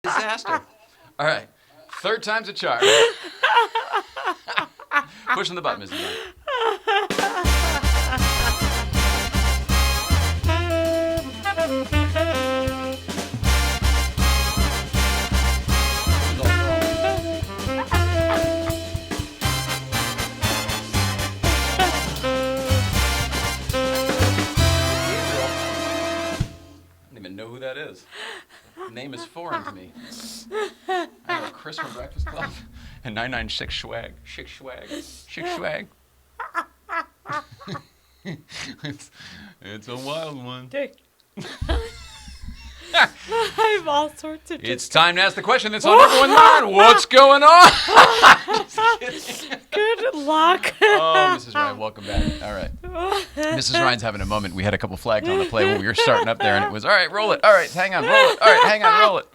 Disaster. All right. Third time's a charm. Pushing the button, Mrs. Knight. I don't even know who that is. The name is foreign to me. I know Chris from Breakfast Club and 996 Swag. Chick Swag. Chick Swag. it's a wild one. Dick. I have all sorts of. It's time to ask the question that's on everyone's mind. What's going on? Just kidding. Good luck. Oh, Mrs. Ryan, welcome back. All right. Mrs. Ryan's having a moment. We had a couple flags on the play when we were starting up there, and it was, all right, roll it. All right, hang on, roll it. All right, hang on, roll it.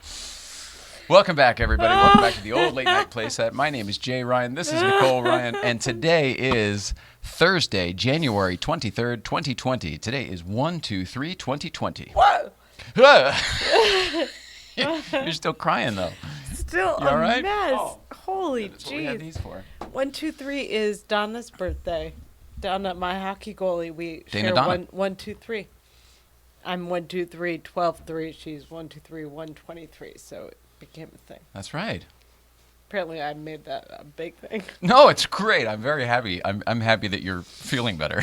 Welcome back, everybody. Welcome back to the old late night playset. My name is Jay Ryan. This is Nicole Ryan, and today is Thursday, January 23rd, 2020. Today is 1/2/3/2020. What? You're still crying, though. Still You all right? mess. Oh. Holy That's what we had jeez. these for. 1, 2, 3 is Donna's birthday. Donna, my hockey goalie. We Dana share Donna. 1, 2, 3. I'm 1, 2, 3, 12-3. She's 1, 2, 3, 123. So it became a thing. That's right. Apparently, I made that a big thing. No, it's great. I'm very happy. I'm happy that you're feeling better.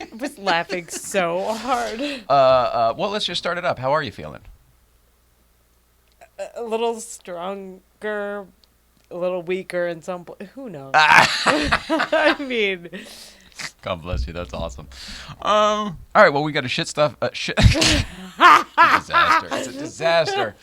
I was laughing so hard. Well, let's just start it up. How are you feeling? A little stronger, a little weaker, and who knows? I mean, God bless you. That's awesome. All right. Well, we got a shit stuff. Shit. It's a disaster. It's a disaster.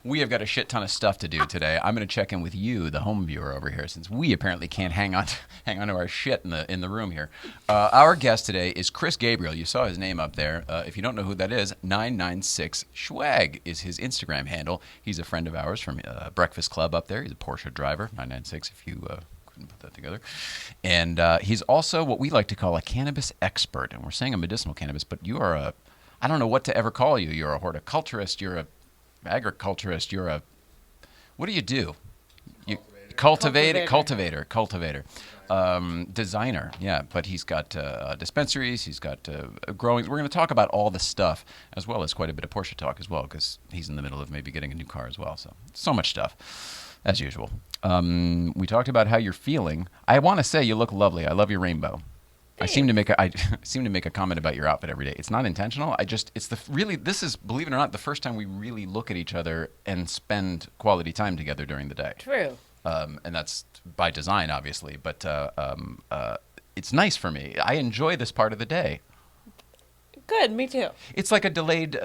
We have got a shit ton of stuff to do today. I'm going to check in with you, the home viewer over here, since we apparently can't hang on to our shit in the room here. Our guest today is CHRIS GABRIEL. You saw his name up there. If you don't know who that is, 996 Swag is his Instagram handle. He's a friend of ours from Breakfast Club up there. He's a Porsche driver, 996 if you couldn't put that together. And he's also what we like to call a cannabis expert. And we're saying a medicinal cannabis, but you are I don't know what to ever call you. You're a horticulturist. You're a agriculturist. You're a, what do you do? You cultivator, designer. Yeah, but he's got dispensaries. He's got growing. We're going to talk about all the stuff as well as quite a bit of Porsche talk as well, because he's in the middle of maybe getting a new car as well. So much stuff, as usual. We talked about how you're feeling. I want to say you look lovely. I love your rainbow. I seem to make a comment about your outfit every day. It's not intentional. This is, believe it or not, the first time we really look at each other and spend quality time together during the day. true. And that's by design, obviously. But it's nice for me. I enjoy this part of the day. Good, me too. It's like a delayed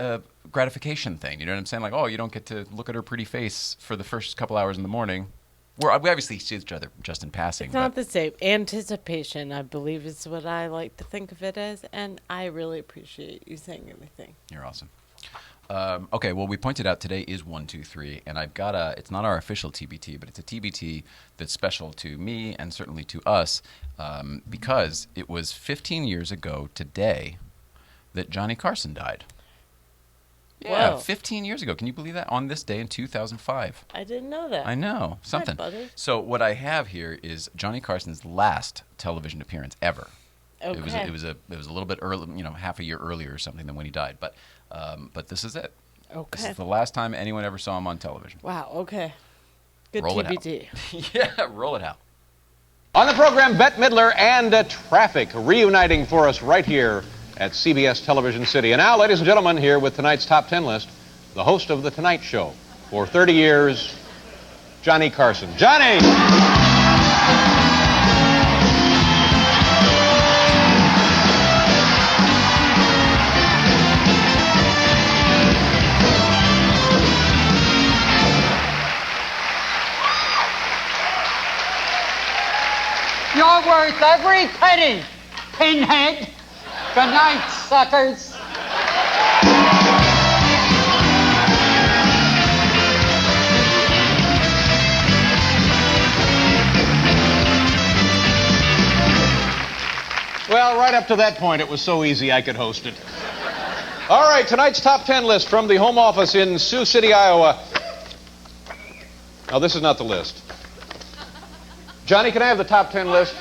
gratification thing. You know what I'm saying? Like, oh, you don't get to look at her pretty face for the first couple hours in the morning. We obviously see each other just in passing. It's not the same. Anticipation, I believe, is what I like to think of it as, and I really appreciate you saying anything. You're awesome. Okay, well, we pointed out today is 1/2/3, and I've got it's not our official TBT, but it's a TBT that's special to me and certainly to us because it was 15 years ago today that Johnny Carson died. Yeah, Whoa. 15 years ago. Can you believe that? On this day in 2005. I didn't know that. I know. Something. Hi, buddy. So what I have here is Johnny Carson's last television appearance ever. Okay. It was a little bit early, half a year earlier or something than when he died. But this is it. Okay. This is the last time anyone ever saw him on television. Wow, okay. Good Roll it out. TBT. Yeah, roll it out. On the program, Bette Midler and traffic reuniting for us right here at CBS Television City. And now, ladies and gentlemen, here with tonight's top 10 list, the host of The Tonight Show for 30 years, Johnny Carson. Johnny! You're worth every penny, pinhead. Good night, suckers. Well, right up to that point, it was so easy I could host it. All right, tonight's top 10 list from the home office in Sioux City, Iowa. Oh, this is not the list. Johnny, can I have the top 10 list?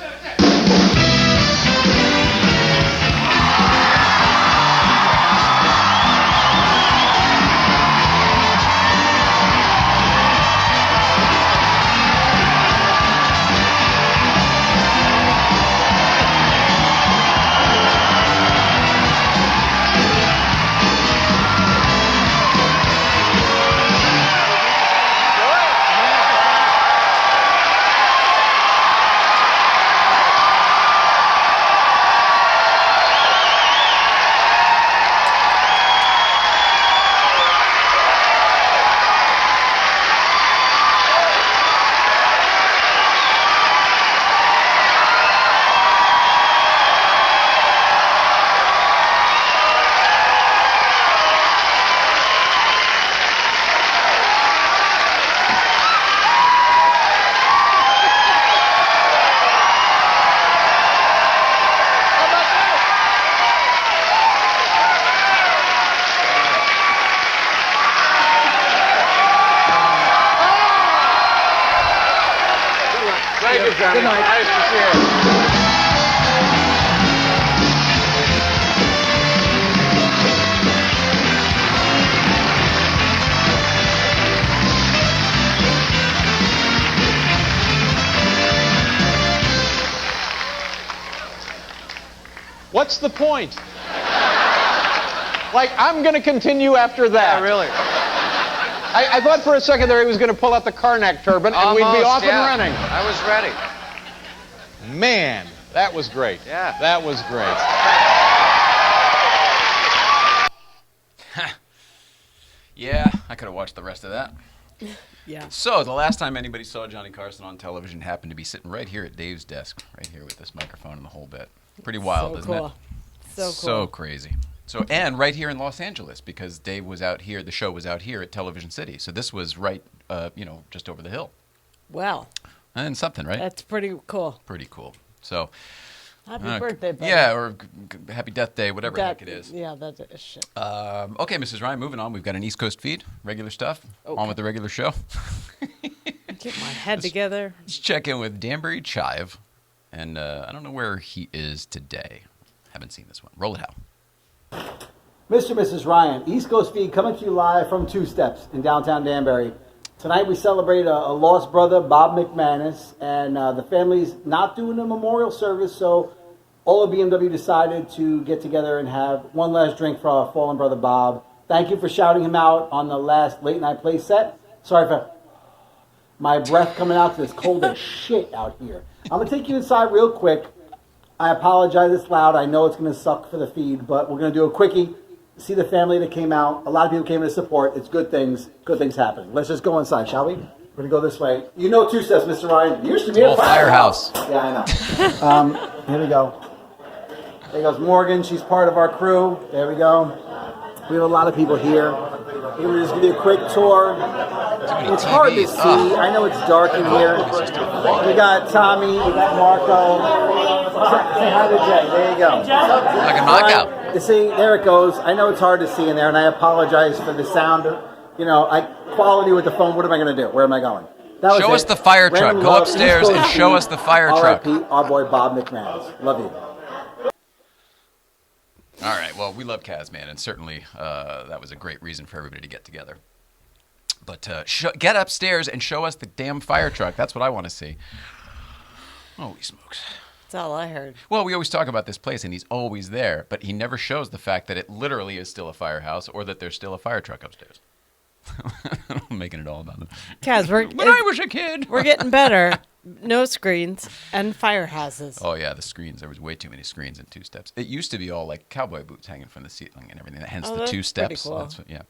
Good night. Nice to see you. What's the point? Like, I'm going to continue after that. Yeah, really. I thought for a second there he was going to pull out the Karnak turban and we'd be off and running. I was ready. Man, that was great. Yeah. That was great. Yeah, I could have watched the rest of that. Yeah. So, the last time anybody saw Johnny Carson on television happened to be sitting right here at Dave's desk, right here with this microphone and the whole bit. Pretty wild, So isn't cool. it? So cool. So crazy. So, and right here in Los Angeles, because Dave was out here, the show was out here at Television City. So this was right, just over the hill. Well, And something, right? that's pretty cool. Pretty cool. So, Happy birthday, buddy. yeah, or happy death day, whatever the heck it is. Yeah, that is shit. Okay, Mrs. Ryan, moving on. We've got an East Coast feed, regular stuff, on with the regular show. Get my head together. Let's check in with Danbury Chive, and I don't know where he is today. Haven't seen this one. Roll it out. Mr. and Mrs. Ryan, East Coast Feed coming to you live from Two Steps in downtown Danbury. Tonight we celebrate a lost brother, Bob McManus, and the family's not doing a memorial service, so all of BMW decided to get together and have one last drink for our fallen brother, Bob. Thank you for shouting him out on the last late night play set. Sorry for my breath coming out because it's cold as shit out here. I'm going to take you inside real quick. I apologize it's loud. I know it's going to suck for the feed, but we're going to do a quickie. See the family that came out. A lot of people came to support. It's good things happening. Let's just go inside, shall we? We're going to go this way. You know Two Steps, Mr. Ryan. You used to be a firehouse. Yeah, I know. Here we go. There goes Morgan. She's part of our crew. There we go. We have a lot of people here. We're going to just give you a quick tour. It's hard to see. I know it's dark in here. We got Tommy. We got Marco. Say hi to Jay. There you go. Like a knockout. You see, there it goes. I know it's hard to see in there, and I apologize for the sound. Quality with the phone. What am I going to do? Where am I going? Show us the fire truck. Go upstairs and show us the fire truck. R.I.P. our boy Bob McManus. Love you. All right. Well, we love Kaz, man, and certainly that was a great reason for everybody to get together. But get upstairs and show us the damn fire truck. That's what I want to see. Holy smokes. That's all I heard. Well, we always talk about this place, and he's always there, but he never shows the fact that it literally is still a firehouse or that there's still a fire truck upstairs. I'm making it all about them. Kaz, When I was a kid. we're getting better. No screens and firehouses. Oh, yeah, the screens. There was way too many screens in Two Steps. It used to be all like cowboy boots hanging from the ceiling and everything. Hence the that's two steps. pretty cool. That's what, yeah.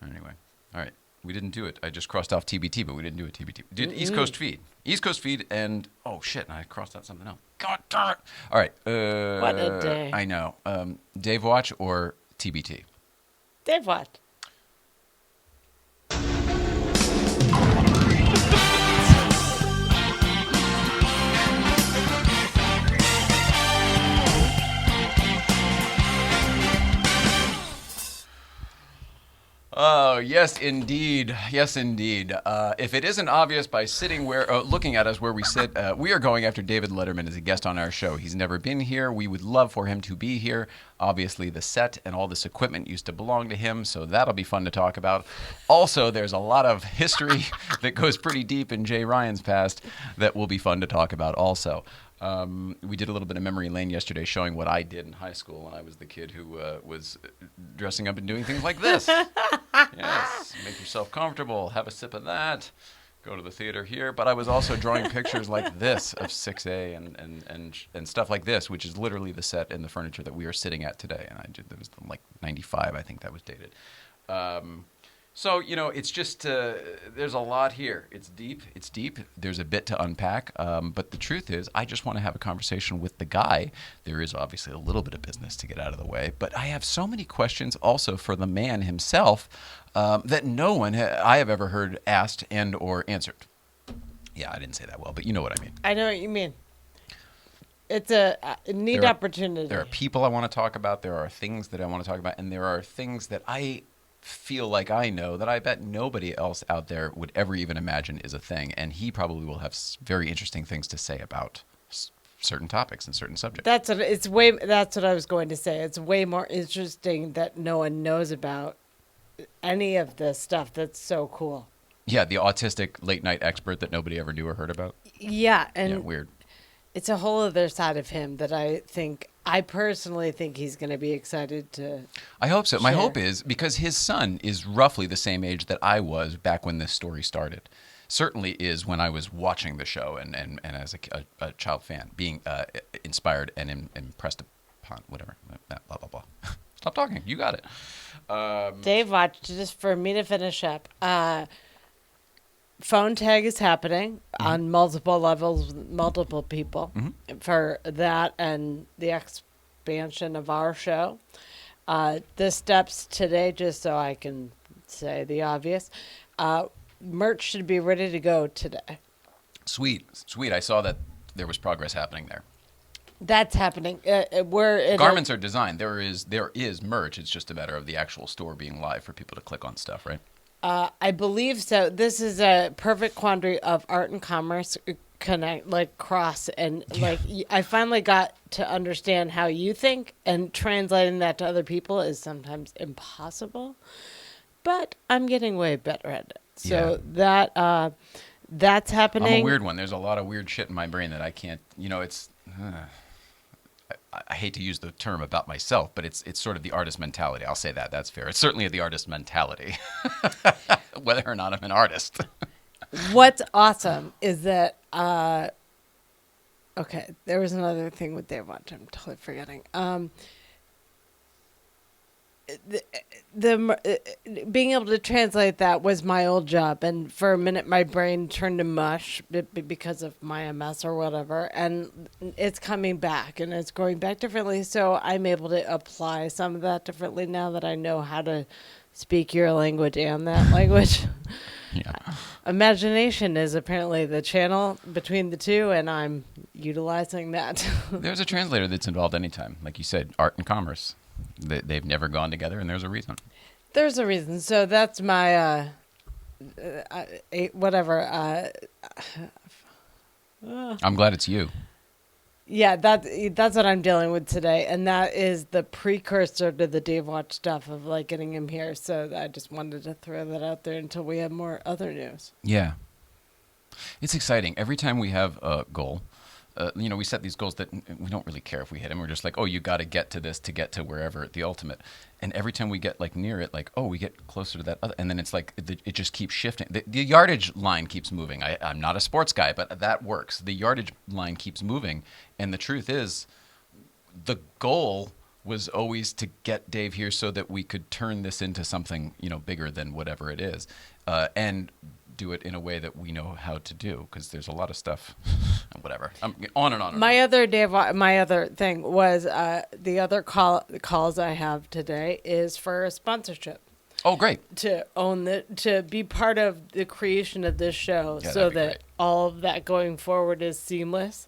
Anyway. All right. We didn't do it. I just crossed off TBT, but we didn't do a TBT. We did East Coast Feed. East Coast Feed and, oh, shit, and I crossed out something else. God darn it. All right. What a day. I know. Dave Watch or TBT? Dave, what? Oh, Yes, indeed. Yes, indeed. If it isn't obvious by looking at us where we sit, we are going after David Letterman as a guest on our show. He's never been here. We would love for him to be here. Obviously, the set and all this equipment used to belong to him, so that'll be fun to talk about. Also, there's a lot of history that goes pretty deep in Jay Ryan's past that will be fun to talk about also. We did a little bit of memory lane yesterday showing what I did in high school when I was the kid who was dressing up and doing things like this. Yes, make yourself comfortable, have a sip of that, go to the theater here. But I was also drawing pictures like this of 6A and stuff like this, which is literally the set and the furniture that we are sitting at today. And it was like 95, I think that was dated. So, it's just, there's a lot here. It's deep. There's a bit to unpack. But the truth is, I just want to have a conversation with the guy. There is obviously a little bit of business to get out of the way. But I have so many questions also for the man himself that no one I have ever heard asked and or answered. Yeah, I didn't say that well, but you know what I mean. I know what you mean. It's a neat opportunity. There are people I want to talk about. There are things that I want to talk about. And there are things that I feel like I know that I bet nobody else out there would ever even imagine is a thing, and he probably will have very interesting things to say about certain topics and certain subjects. That's what I was going to say. It's way more interesting that no one knows about any of this stuff. That's so cool. Yeah, the autistic late night expert that nobody ever knew or heard about. Yeah, and yeah, weird. It's a whole other side of him that I personally think he's going to be excited to. I hope so. My hope is because his son is roughly the same age that I was back when this story started. Certainly is when I was watching the show and as a child fan, being inspired and impressed upon, whatever, blah, blah, blah. Stop talking. You got it. Dave, watch, just for me to finish up. Phone tag is happening on multiple levels, multiple people for that and the expansion of our show. The steps today, just so I can say the obvious, merch should be ready to go today. Sweet. I saw that there was progress happening there. That's happening. Garments are designed. There is merch. It's just a matter of the actual store being live for people to click on stuff, right? I believe so. This is a perfect quandary of art and commerce cross, and I finally got to understand how you think, and translating that to other people is sometimes impossible. But I'm getting way better at it. So that's happening. I'm a weird one. There's a lot of weird shit in my brain that I can't. It's. I hate to use the term about myself, but it's sort of the artist mentality. I'll say that. That's fair. It's certainly the artist mentality, whether or not I'm an artist. What's awesome is that, okay, there was another thing with Dave Watch. I'm totally forgetting. Being able to translate that was my old job, and for a minute my brain turned to mush because of my MS or whatever, and it's coming back and it's going back differently, so I'm able to apply some of that differently now that I know how to speak your language and that language. Yeah. Imagination is apparently the channel between the two, and I'm utilizing that. There's a translator that's involved anytime, like you said, art and commerce. They've never gone together, and there's a reason. There's a reason. So that's my whatever. I'm glad it's you. Yeah, that's what I'm dealing with today, and that is the precursor to the Dave Watch stuff of getting him here. So I just wanted to throw that out there until we have more other news. Yeah, it's exciting. Every time we have a goal. We set these goals that we don't really care if we hit them. We're just like, oh, you got to get to this to get to wherever the ultimate. And every time we get near it, we get closer to that other. And then it's it just keeps shifting. The yardage line keeps moving. I'm not a sports guy, but that works. The yardage line keeps moving. And the truth is, the goal was always to get Dave here so that we could turn this into something, bigger than whatever it is. And do it in a way that we know how to do, because there's a lot of stuff, whatever. On and on. My other thing was the other calls I have today is for a sponsorship. Oh, great! To be part of the creation of this show, so that all of that going forward is seamless,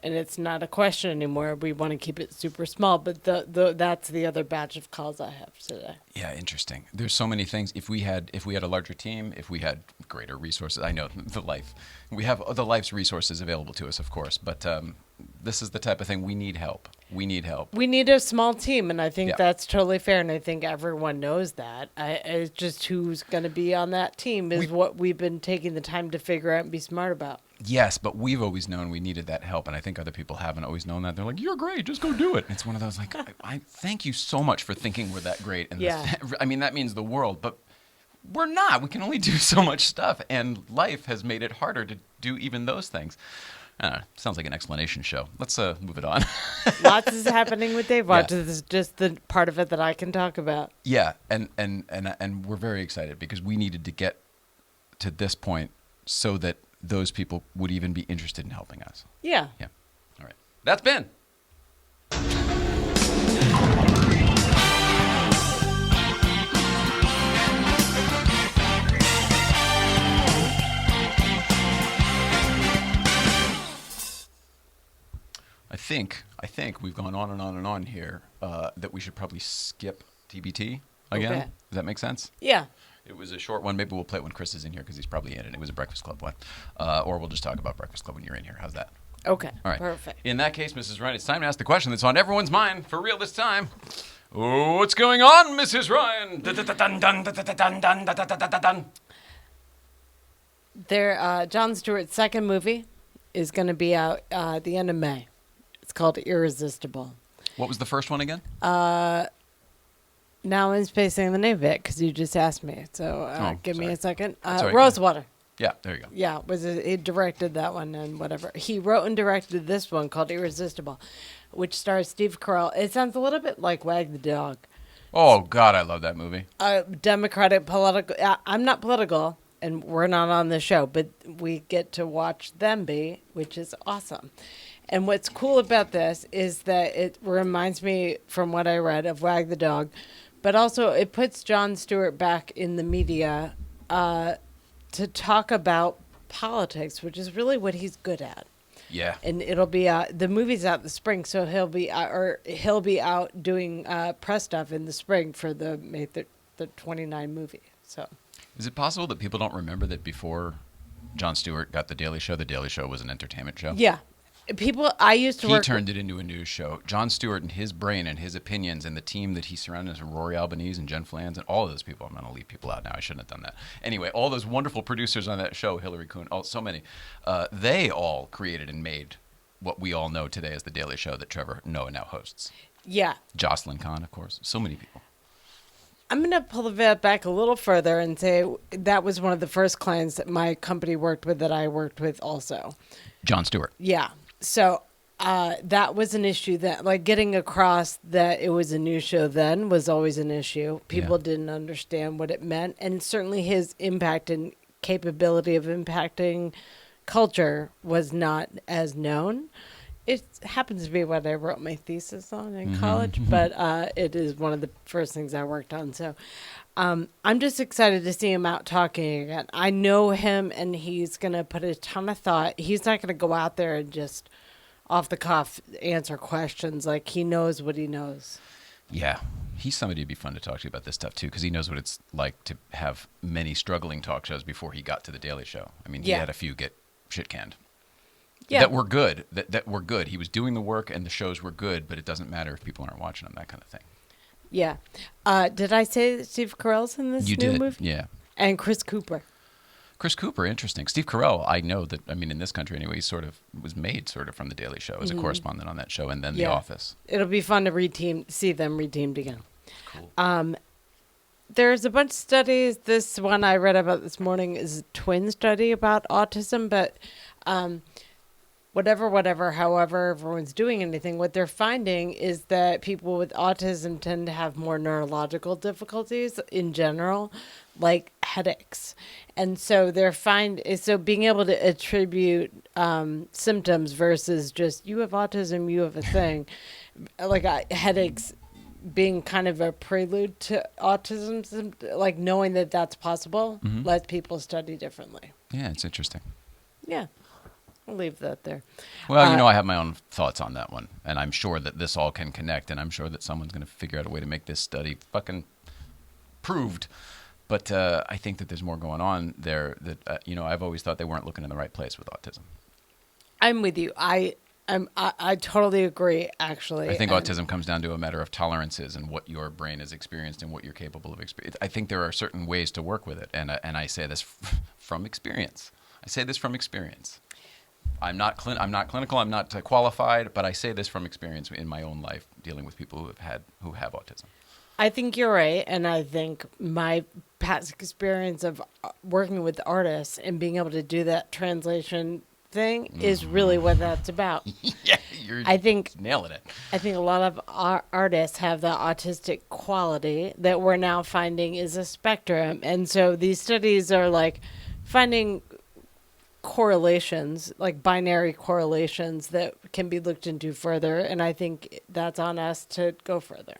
and it's not a question anymore. We want to keep it super small, but that's the other batch of calls I have today. Yeah, interesting. There's so many things. If we had a larger team, if we had greater resources, I know we have the life's resources available to us, of course, but this is the type of thing we need help. We need help. We need a small team, and I think that's totally fair, and I think everyone knows that. It's just who's going to be on that team is what we've been taking the time to figure out and be smart about. Yes, but we've always known we needed that help, and I think other people haven't always known that. They're like, "You're great, just go do it." And it's one of those like, I thank you so much for thinking we're that great. And I mean, that means the world, but we're not. We can only do so much stuff, and life has made it harder to do even those things. I don't know, sounds like an explanation show. Let's move it on. Lots is happening with Dave Watch. This is just the part of it that I can talk about. Yeah, and we're very excited because we needed to get to this point so that those people would even be interested in helping us. Yeah. Yeah. All right. That's Ben. I think we've gone on and on and on here that we should probably skip TBT again. Okay. Does that make sense? Yeah. It was a short one. Maybe we'll play it when Chris is in here because he's probably in it. It was a Breakfast Club one. Or we'll just talk about Breakfast Club when you're in here. How's that? Okay. All right. Perfect. In that case, Mrs. Ryan, it's time to ask the question that's on everyone's mind for real this time. Oh, what's going on, Mrs. Ryan? Jon Stewart's second movie is going to be out at the end of May. It's called Irresistible. What was the first one again? Now I'm spacing the name of it because you just asked me. So give me a second. Rosewater. Yeah, there you go. Yeah, he directed that one and whatever. He wrote and directed this one called Irresistible, which stars Steve Carell. It sounds a little bit like Wag the Dog. Oh, God, I love that movie. Democratic political. I'm not political, and we're not on the show, but we get to watch them be, which is awesome. And what's cool about this is that it reminds me, from what I read, of Wag the Dog, but also it puts Jon Stewart back in the media to talk about politics, which is really what he's good at. Yeah. And it'll be the movie's out in the spring, so he'll be out doing press stuff in the spring for the May the 29 movie. So, is it possible that people don't remember that before Jon Stewart got The Daily Show was an entertainment show? Yeah. I used to work. He turned it into a news show. Jon Stewart and his brain and his opinions and the team that he surrounded himself, Rory Albanese and Jen Flans and all of those people. I'm going to leave people out now. I shouldn't have done that. Anyway, all those wonderful producers on that show, Hillary Kuhn, so many, they all created and made what we all know today as The Daily Show that Trevor Noah now hosts. Yeah. Jocelyn Kahn, of course. So many people. I'm going to pull the back a little further and say that was one of the first clients that my company worked with that I worked with also. Jon Stewart. Yeah. So that was an issue that, like, getting across that it was a new show then was always an issue. People didn't understand what it meant. And certainly his impact and capability of impacting culture was not as known. It happens to be what I wrote my thesis on in college, but it is one of the first things I worked on. So I'm just excited to see him out talking again. I know him, and he's going to put a ton of thought. He's not going to go out there and just off the cuff answer questions. Like, he knows what he knows. Yeah. He's somebody who'd be fun to talk to about this stuff, too, because he knows what it's like to have many struggling talk shows before he got to The Daily Show. I mean, he had a few get shit-canned. Yeah. That were good. That were good. He was doing the work, and the shows were good, but it doesn't matter if people aren't watching them, that kind of thing. Yeah. Did I say that Steve Carell's in this new movie? Yeah. And Chris Cooper. Chris Cooper, interesting. Steve Carell, I know that, I mean, in this country anyway, he sort of was made sort of from The Daily Show as a correspondent on that show, and then The Office. It'll be fun to see them reteamed again. Cool. There's a bunch of studies. This one I read about this morning is a twin study about autism, but however everyone's doing anything, what they're finding is that people with autism tend to have more neurological difficulties in general, like headaches. And so being able to attribute symptoms versus just, you have autism, you have a thing, like headaches being kind of a prelude to autism, like knowing that that's possible, lets people study differently. Yeah, it's interesting. Yeah. I'll leave that there. Well, I have my own thoughts on that one, and I'm sure that this all can connect, and I'm sure that someone's going to figure out a way to make this study fucking proved. But I think that there's more going on there that, I've always thought they weren't looking in the right place with autism. I'm with you. I totally agree, actually. I think autism comes down to a matter of tolerances and what your brain has experienced and what you're capable of experiencing. I think there are certain ways to work with it, and I say this from experience. I'm not clinical. I'm not qualified, but I say this from experience in my own life dealing with people who have autism. I think you're right, and I think my past experience of working with artists and being able to do that translation thing is really what that's about. Yeah, you're nailing it. I think a lot of artists have the autistic quality that we're now finding is a spectrum, and so these studies are like finding correlations, like binary correlations that can be looked into further, and I think that's on us to go further.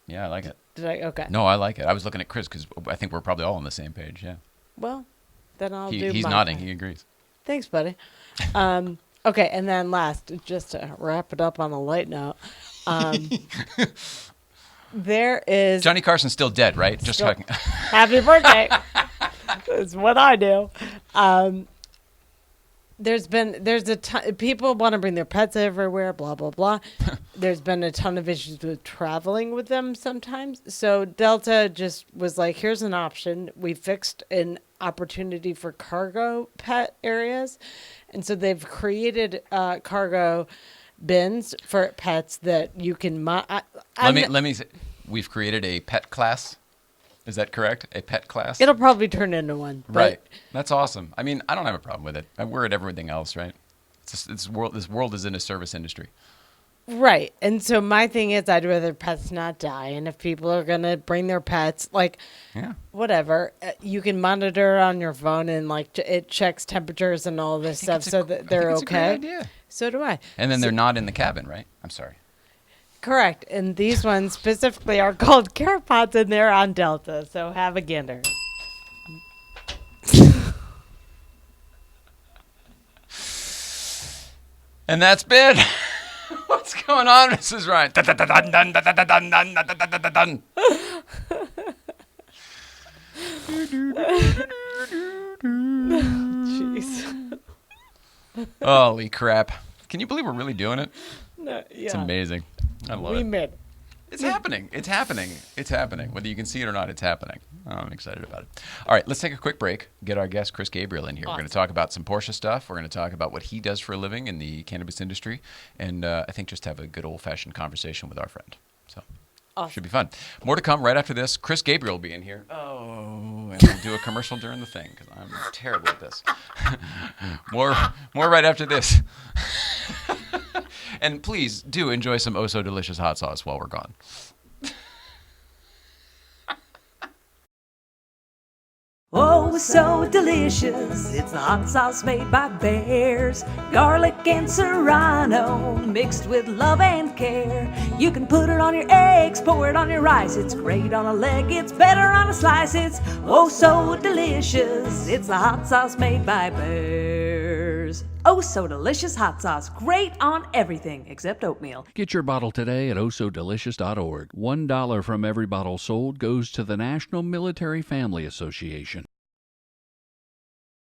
Yeah, I like it. Okay. No, I like it. I was looking at Chris because I think we're probably all on the same page. Yeah. Well, then He's nodding. He agrees. Thanks, buddy. Okay, and then last, just to wrap it up on a light note, there is Johnny Carson's still dead, right? Just talking. Happy birthday. That's what I do. There's a ton. People want to bring their pets everywhere. Blah blah blah. There's been a ton of issues with traveling with them sometimes. So Delta just was like, here's an option. We fixed an opportunity for cargo pet areas, and so they've created cargo bins for pets that you can. Let me say, we've created a pet class. Is that correct? A pet class? It'll probably turn into one. Right. That's awesome. I mean, I don't have a problem with it. We're at everything else, right? This world is in a service industry. Right. And so my thing is I'd rather pets not die. And if people are going to bring their pets, whatever, you can monitor on your phone and it checks temperatures and all this stuff so that they're okay. It's a great idea. So do I. And then they're not in the cabin, right? I'm sorry. Correct. And these ones specifically are called care pods, and they're on Delta. So have a gander. And that's been what's going on, Mrs. Ryan. Jeez. Holy crap. Can you believe we're really doing it? No, yeah. It's amazing. I love it. We made it. It's happening. It's happening. It's happening. Whether you can see it or not, it's happening. I'm excited about it. All right, let's take a quick break. Get our guest, Chris Gabriel, in here. Awesome. We're going to talk about some Porsche stuff. We're going to talk about what he does for a living in the cannabis industry. And I think just have a good old-fashioned conversation with our friend. So awesome. Should be fun. More to come right after this. Chris Gabriel will be in here. Oh, and we'll do a commercial during the thing because I'm terrible at this. More right after this. And please do enjoy some OSO Delicious Hot Sauce while we're gone. Oh, so delicious. It's the hot sauce made by bears. Garlic and serrano mixed with love and care. You can put it on your eggs, pour it on your rice. It's great on a leg, it's better on a slice. It's oh so delicious. It's the hot sauce made by bears. Oh, so delicious hot sauce. Great on everything except oatmeal. Get your bottle today at osodelicious.org. $1 from every bottle sold goes to the National Military Family Association.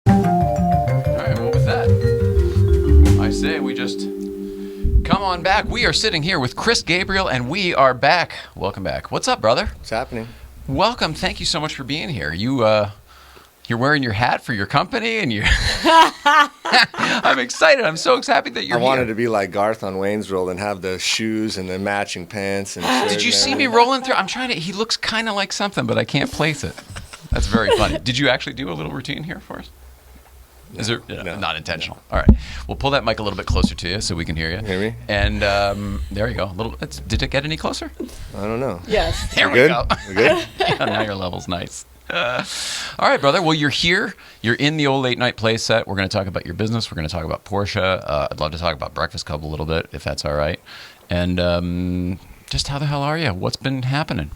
All right, well, with that, I say we just come on back. We are sitting here with Chris Gabriel, and we are back. Welcome back. What's up, brother? What's happening? Welcome. Thank you so much for being here. You're wearing your hat for your company, and you're. I'm excited. I'm so happy that you're here. I wanted to be like Garth on Wayne's World and have the shoes and the matching pants and shirt. Did you see me rolling through? I'm trying to. He looks kind of like something, but I can't place it. That's very funny. Did you actually do a little routine here for us? Is there not intentional? No. All right. We'll pull that mic a little bit closer to you so we can hear you. Hear me? And there you go. Did it get any closer? I don't know. Yes. There we go. We're good? Now your level's nice. All right, brother. Well, you're here. You're in the old Late Night Playset. We're going to talk about your business. We're going to talk about Porsche. I'd love to talk about Breakfast Club a little bit, if that's all right. And just how the hell are you? What's been happening?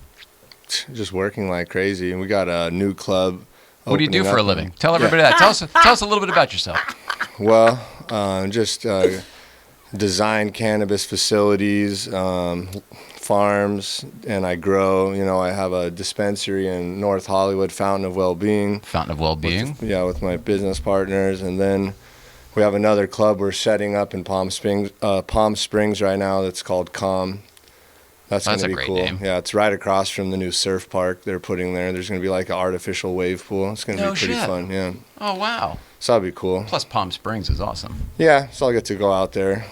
Just working like crazy. And we got a new club What do you do opening for a up. living? Tell everybody that. Tell us a little bit about yourself. Well, just design cannabis facilities, farms, and I grow. I have a dispensary in North Hollywood, Fountain of Wellbeing. Fountain of Wellbeing. With my business partners, and then we have another club we're setting up in Palm Springs right now. That's called Calm. That's going to be a great cool. name. Yeah, it's right across from the new surf park they're putting there. There's going to be like an artificial wave pool. It's going to be pretty fun. Yeah. Oh wow. So that'll be cool. Plus Palm Springs is awesome. Yeah, so I'll get to go out there.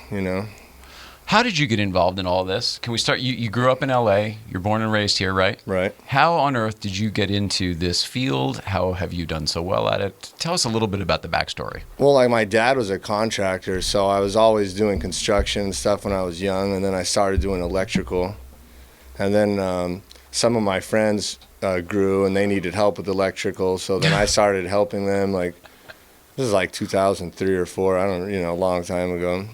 How did you get involved in all this? Can we start? You grew up in L.A. You're born and raised here, right? Right. How on earth did you get into this field? How have you done so well at it? Tell us a little bit about the backstory. Well, like my dad was a contractor, so I was always doing construction and stuff when I was young, and then I started doing electrical. And then some of my friends grew, and they needed help with electrical, so then I started helping them. Like this is like 2003 or 4. I don't, a long time ago.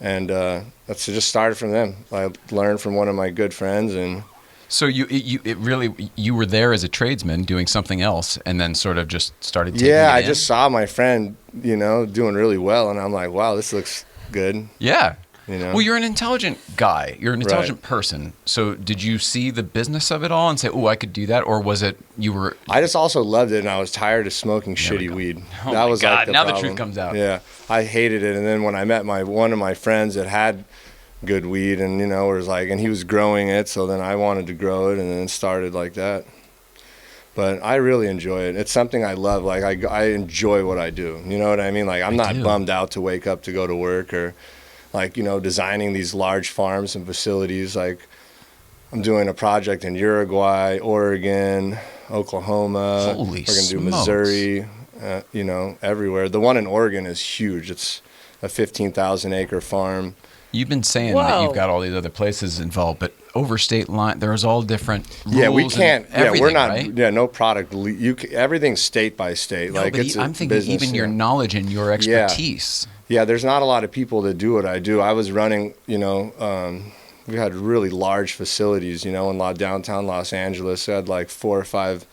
And that's just started from them. I learned from one of my good friends, and so you were there as a tradesman doing something else, and then sort of just started taking it I in? just saw my friend, doing really well, and I'm like, wow, this looks good. Yeah. Well, you're an intelligent guy. You're an intelligent person. So did you see the business of it all and say, oh, I could do that? Or was it you were... I just also loved it, and I was tired of smoking shitty weed. Oh that was God. like the now problem. the truth comes out. Yeah, I hated it. And then when I met one of my friends that had good weed, and and he was growing it, so then I wanted to grow it, and then it started like that. But I really enjoy it. It's something I love. Like I enjoy what I do. You know what I mean? Like I'm not bummed out to wake up to go to work, or designing these large farms and facilities. Like I'm doing a project in Uruguay, Oregon, Oklahoma. Holy We're going to do smokes. Missouri, everywhere. The one in Oregon is huge. It's a 15,000 acre farm. You've been saying that you've got all these other places involved, but over state line, there's all different rules. Yeah, we can't. We're not. Right? Yeah, no product. everything's state by state. No, but it's I'm thinking business, even your knowledge and your expertise. Yeah, there's not a lot of people that do what I do. I was running, we had really large facilities, in downtown Los Angeles. I had like 4 or 5,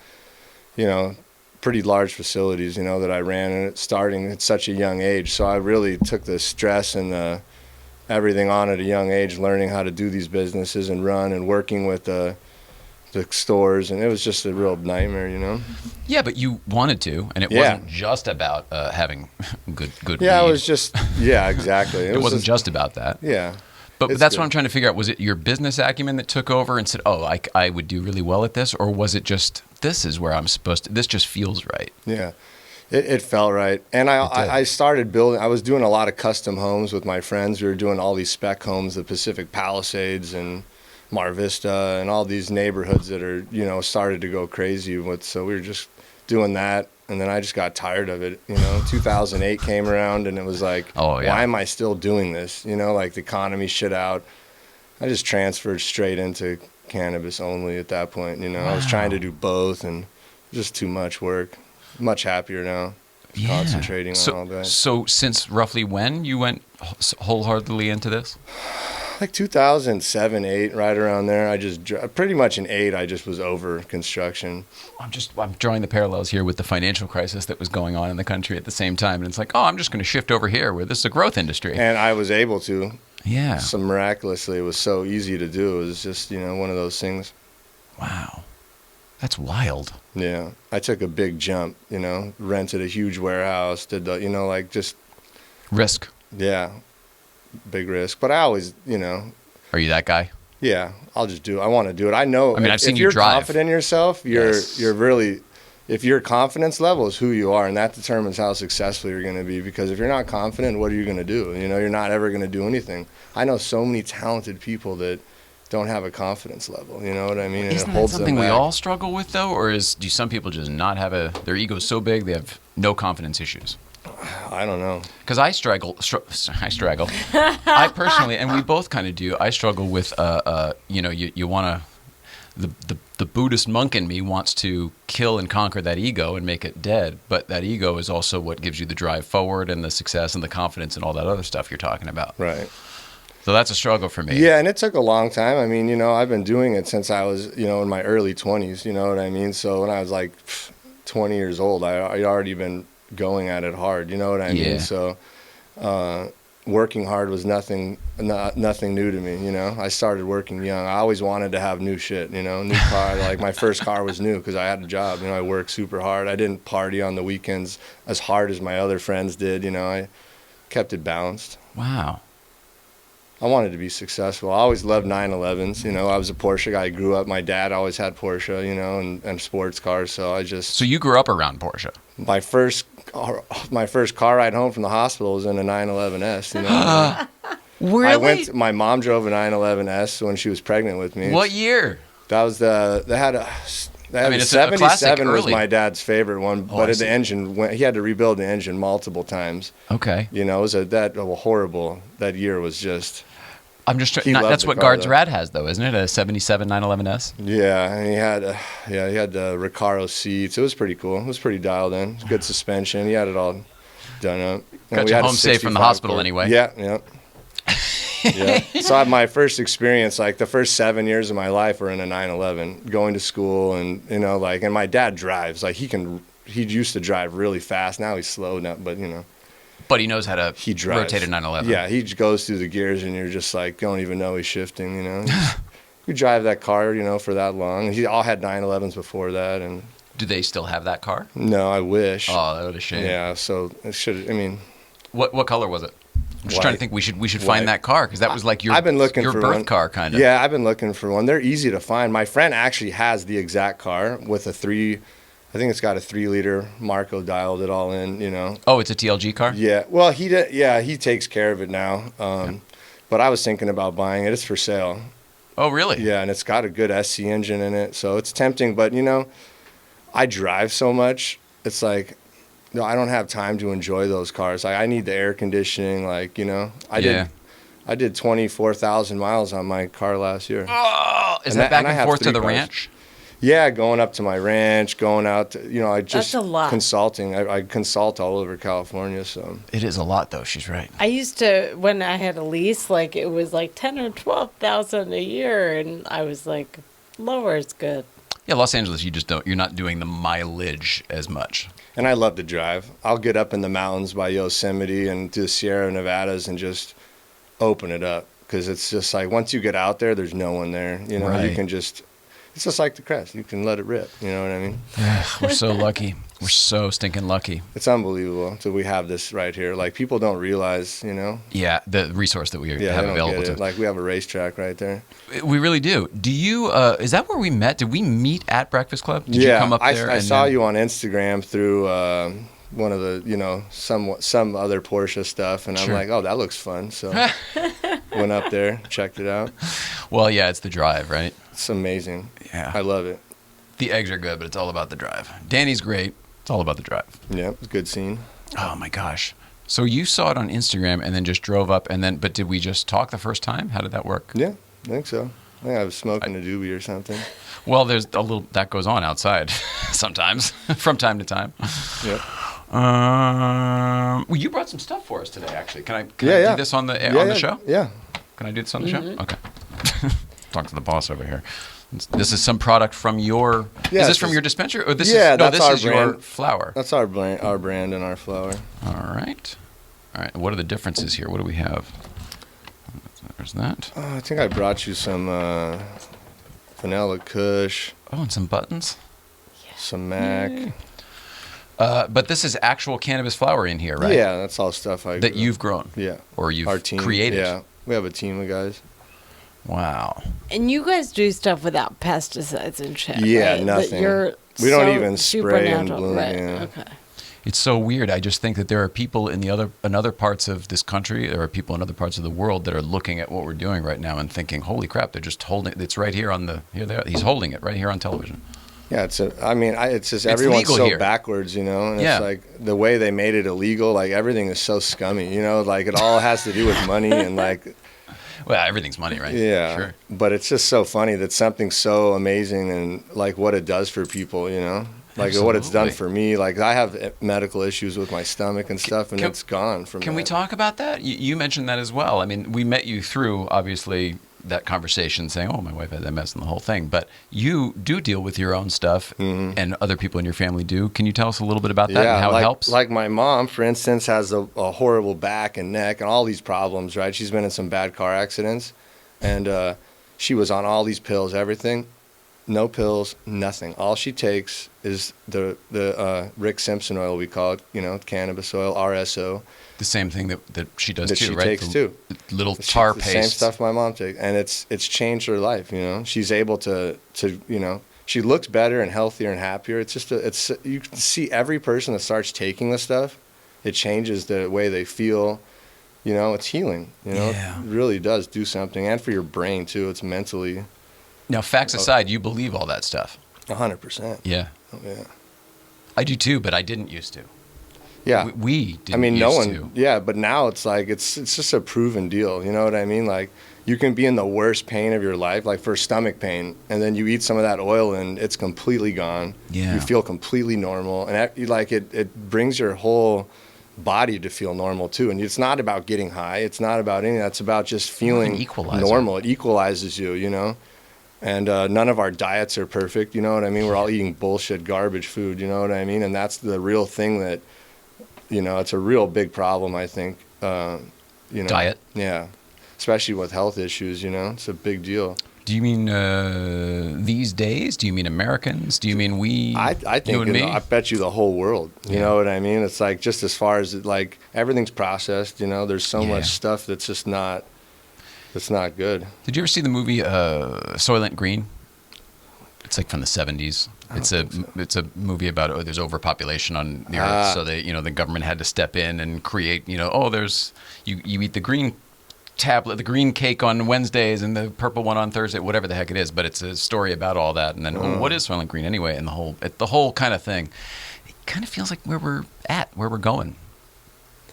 pretty large facilities, that I ran, and starting at such a young age. So I really took the stress and everything on at a young age, learning how to do these businesses and run and working with the stores, and it was just a real nightmare, Yeah, but you wanted to, and it wasn't just about having good Yeah, weed. it was just, exactly. It wasn't just about that. Yeah. But that's what I'm trying to figure out. Was it your business acumen that took over and said, oh, I would do really well at this? Or was it just, this is where I'm supposed to, this just feels right? Yeah. It felt right. And I started building, I was doing a lot of custom homes with my friends. We were doing all these spec homes, the Pacific Palisades and Mar Vista and all these neighborhoods that are, started to go crazy with. So we were just doing that. And then I just got tired of it. 2008 came around, and it was like, why am I still doing this? Like the economy shit out. I just transferred straight into cannabis only at that point. I was trying to do both, and just too much work. Much happier now, concentrating on all that. So since roughly when you went wholeheartedly into this? Like 2007, 8, right around there. I just pretty much in 8, I just was over construction. I'm drawing the parallels here with the financial crisis that was going on in the country at the same time, and it's like, I'm just going to shift over here where this is a growth industry. And I was able to. Yeah. So miraculously, it was so easy to do. It was just one of those things. Wow, that's wild. Yeah, I took a big jump. Rented a huge warehouse. Did the just risk. Yeah. Big risk, but I always, Are you that guy? Yeah, I'll just do it. I want to do it. I know. I've seen if you you're drive. confident in yourself, you're really. If your confidence level is who you are, and that determines how successful you're going to be. Because if you're not confident, what are you going to do? You're not ever going to do anything. I know so many talented people that don't have a confidence level. You know what I mean? And Isn't that something we all struggle with, though, or do some people just not have their ego's so big they have no confidence issues? I don't know. Because I struggle. I personally, and we both kind of do. I struggle with, you want to. The Buddhist monk in me wants to kill and conquer that ego and make it dead. But that ego is also what gives you the drive forward and the success and the confidence and all that other stuff you're talking about. Right. So that's a struggle for me. Yeah, and it took a long time. I mean, I've been doing it since I was, in my early 20s, you know what I mean? So when I was like 20 years old, I'd already been going at it hard, you know what I mean? So working hard was nothing new to me, I started working young. I always wanted to have new shit, new car. Like my first car was new because I had a job, I worked super hard. I didn't party on the weekends as hard as my other friends did, I kept it balanced. Wow. I wanted to be successful. I always loved 911s. I was a Porsche guy. I grew up. My dad always had Porsche, and sports cars. So I just. So you grew up around Porsche. My first car ride home from the hospital was in a 911S. Really? My mom drove a 911S when she was pregnant with me. What year? That was the 77 was my dad's favorite one, but the engine he had to rebuild the engine multiple times. Okay. It was horrible. That year was just. I'm just trying. That's what Guard's Rad has, though, isn't it? A 77 911S. Yeah, and he had the Recaro seats. It was pretty cool. It was pretty dialed in. Good suspension. He had it all done up. Got you home safe from the hospital anyway. Yeah. Yeah. So my first experience, like the first 7 years of my life, were in a 911, going to school, and and my dad drives. Like he used to drive really fast. Now he's slow now, but But he knows how to rotate a 911. Yeah, he goes through the gears, and you're just like, don't even know he's shifting, You drive that car, for that long. He all had 911s before that. And do they still have that car? No, I wish. Oh, that was a shame. Yeah, so it should, What color was it? I'm just trying to think. We should find that car because that was like your birth car kind of. Yeah, I've been looking for one. They're easy to find. My friend actually has the exact car with I think it's got a 3-liter Marco dialed it all in, Oh, it's a TLG car? Yeah. Well, he takes care of it now. But I was thinking about buying it. It's for sale. Oh, really? Yeah, and it's got a good SC engine in it, so it's tempting. But I drive so much. It's like, no, I don't have time to enjoy those cars. Like I need the air conditioning. Like I did 24,000 miles on my car last year. Oh, is that back and forth to the ranch? Yeah, going up to my ranch, going out to, I just That's a lot. Consulting. I consult all over California, so. It is a lot, though. She's right. I used to, when I had a lease, like it was like 10 or 12,000 a year, and I was like, lower is good. Yeah, Los Angeles, you're not doing the mileage as much. And I love to drive. I'll get up in the mountains by Yosemite and to the Sierra Nevadas and just open it up because it's just like once you get out there, there's no one there. Right. You can just. It's just like the Crest. You can let it rip. You know what I mean? We're so lucky. We're so stinking lucky. It's unbelievable that we have this right here. Like, people don't realize, Yeah, the resource that we have available to. Like, we have a racetrack right there. We really do. Do you, is that where we met? Did we meet at Breakfast Club? Did you come up there? I saw you on Instagram through one of the, some other Porsche stuff. And I'm like, oh, that looks fun. So went up there, checked it out. Well, yeah, it's the drive, right? It's amazing. Yeah. I love it. The eggs are good, but it's all about the drive. Danny's great. It's all about the drive. Yeah, it's a good scene. Oh, my gosh. So you saw it on Instagram and then just drove up but did we just talk the first time? How did that work? Yeah, I think so. I think I was smoking a doobie or something. Well, there's a little, that goes on outside sometimes, from time to time. Yep. Well, you brought some stuff for us today, actually. Can I do this on the show? Yeah. Can I do this on the show? Okay. Talk to the boss over here. This is some product from your. Yeah, is this from your dispensary? Or this is that's this our is brand. your flower. That's our brand and our flower. All right. What are the differences here? What do we have? There's that. I think I brought you some vanilla Kush. Oh, and some buttons. Some Mac. But this is actual cannabis flower in here, right? Yeah, that's all stuff that you've grown. Yeah. Or you've our team, created. Yeah, we have a team of guys. Wow. And you guys do stuff without pesticides and shit. Yeah, right? nothing. We don't even spray and bloom. Right. Yeah. Okay. It's so weird. I just think that there are people in other parts of this country, there are people in other parts of the world that are looking at what we're doing right now and thinking, "Holy crap! They're just holding. It's right here on the here. He's holding it right here on television." Yeah, it's just everyone's so here. backwards, and yeah. It's like the way they made it illegal. Like everything is so scummy, like it all has to do with money and like. Well, everything's money, right? Yeah, sure. But it's just so funny that something so amazing and like what it does for people, Like what it's done Absolutely. for me. Like I have medical issues with my stomach and stuff, and it's gone from Can we that. talk about that? You mentioned that as well. I mean, we met you through, obviously, that conversation saying, oh, my wife has MS and the whole thing. But you do deal with your own stuff, and other people in your family do. Can you tell us a little bit about that and how it helps? Like my mom, for instance, has a horrible back and neck and all these problems, right? She's been in some bad car accidents, and she was on all these pills, everything. No pills, nothing. All she takes is the Rick Simpson oil, we call it, cannabis oil, RSO. The same thing that she does that too, she right? takes too. Little tar The paste. same stuff my mom takes, and it's changed her life. She's able to she looks better and healthier and happier. It's just you can see every person that starts taking this stuff, it changes the way they feel. It's healing. Yeah. It really does do something, and for your brain too. It's mentally. Now, facts aside, you believe all that stuff. 100%. Yeah. Oh, yeah. I do too, but I didn't used to. Yeah. We didn't I mean, no one. to. Yeah, but now it's like it's just a proven deal. You know what I mean? Like you can be in the worst pain of your life, like for stomach pain, and then you eat some of that oil and it's completely gone. Yeah. You feel completely normal, and it brings your whole body to feel normal too. And it's not about getting high. It's not about anything. It's about just feeling normal. It equalizes you. And none of our diets are perfect, you know what I mean? We're all eating bullshit, garbage food, you know what I mean? And that's the real thing that, it's a real big problem, I think. Diet? Yeah. Especially with health issues, it's a big deal. Do you mean these days? Do you mean Americans? Do you mean we? I think, you and me? I bet you the whole world, you know what I mean? It's like just as far as like everything's processed, there's so much stuff that's just not. It's not good. Did you ever see the movie Soylent Green? It's like from the 70s. It's a movie about there's overpopulation on the earth, so the government had to step in and create there's you eat the green tablet, the green cake on Wednesdays and the purple one on Thursday, whatever the heck it is. But it's a story about all that, and then what is Soylent Green anyway? And the whole kind of thing. It kind of feels like where we're going.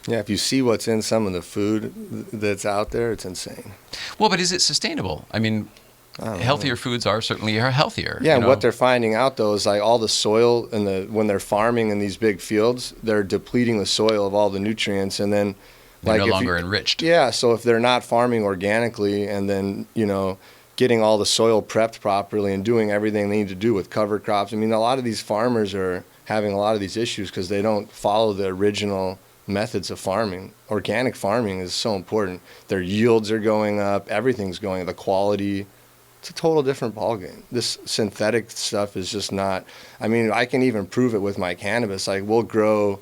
Yeah, if you see what's in some of the food that's out there, it's insane. Well, but is it sustainable? I mean, healthier foods are certainly healthier. Yeah, and what they're finding out, though, is like all the soil when they're farming in these big fields, they're depleting the soil of all the nutrients, and then they're no longer enriched. Yeah, so if they're not farming organically and then, getting all the soil prepped properly and doing everything they need to do with cover crops, I mean, a lot of these farmers are having a lot of these issues because they don't follow the original methods of farming. Organic farming is so important. Their yields are going up, everything's going up, the quality. It's a total different ballgame. This synthetic stuff is just not. I mean, I can even prove it with my cannabis. Like we'll grow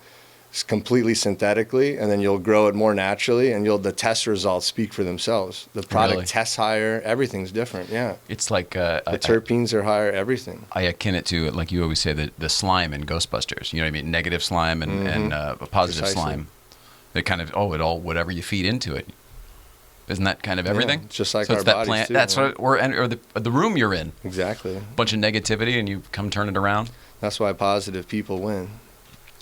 completely synthetically, and then you'll grow it more naturally, and the test results speak for themselves. The product tests higher, everything's different. Yeah, it's like the terpenes are higher, everything. I akin it to, like you always say, the slime in Ghostbusters. You know what I mean? Negative slime and a positive slime. They kind of whatever you feed into it. Isn't that kind of everything? Yeah, just like so our it's that bodies plant. too. That's what or the room you're in. Exactly. Bunch of negativity, and you come turn it around. That's why positive people win.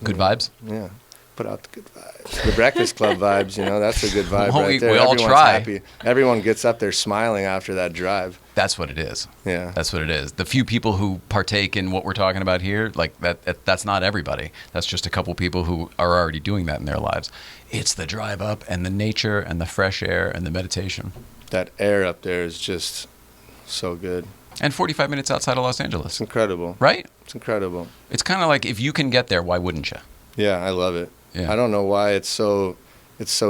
Good vibes. Yeah. Put out the good vibes. The Breakfast Club vibes, that's a good vibe right there. We all try. Happy. Everyone gets up there smiling after that drive. That's what it is. Yeah. That's what it is. The few people who partake in what we're talking about here, like that's not everybody. That's just a couple people who are already doing that in their lives. It's the drive up and the nature and the fresh air and the meditation. That air up there is just so good. And 45 minutes outside of Los Angeles. It's incredible. Right? It's incredible. It's kind of like if you can get there, why wouldn't you? Yeah, I love it. Yeah. I don't know why it's so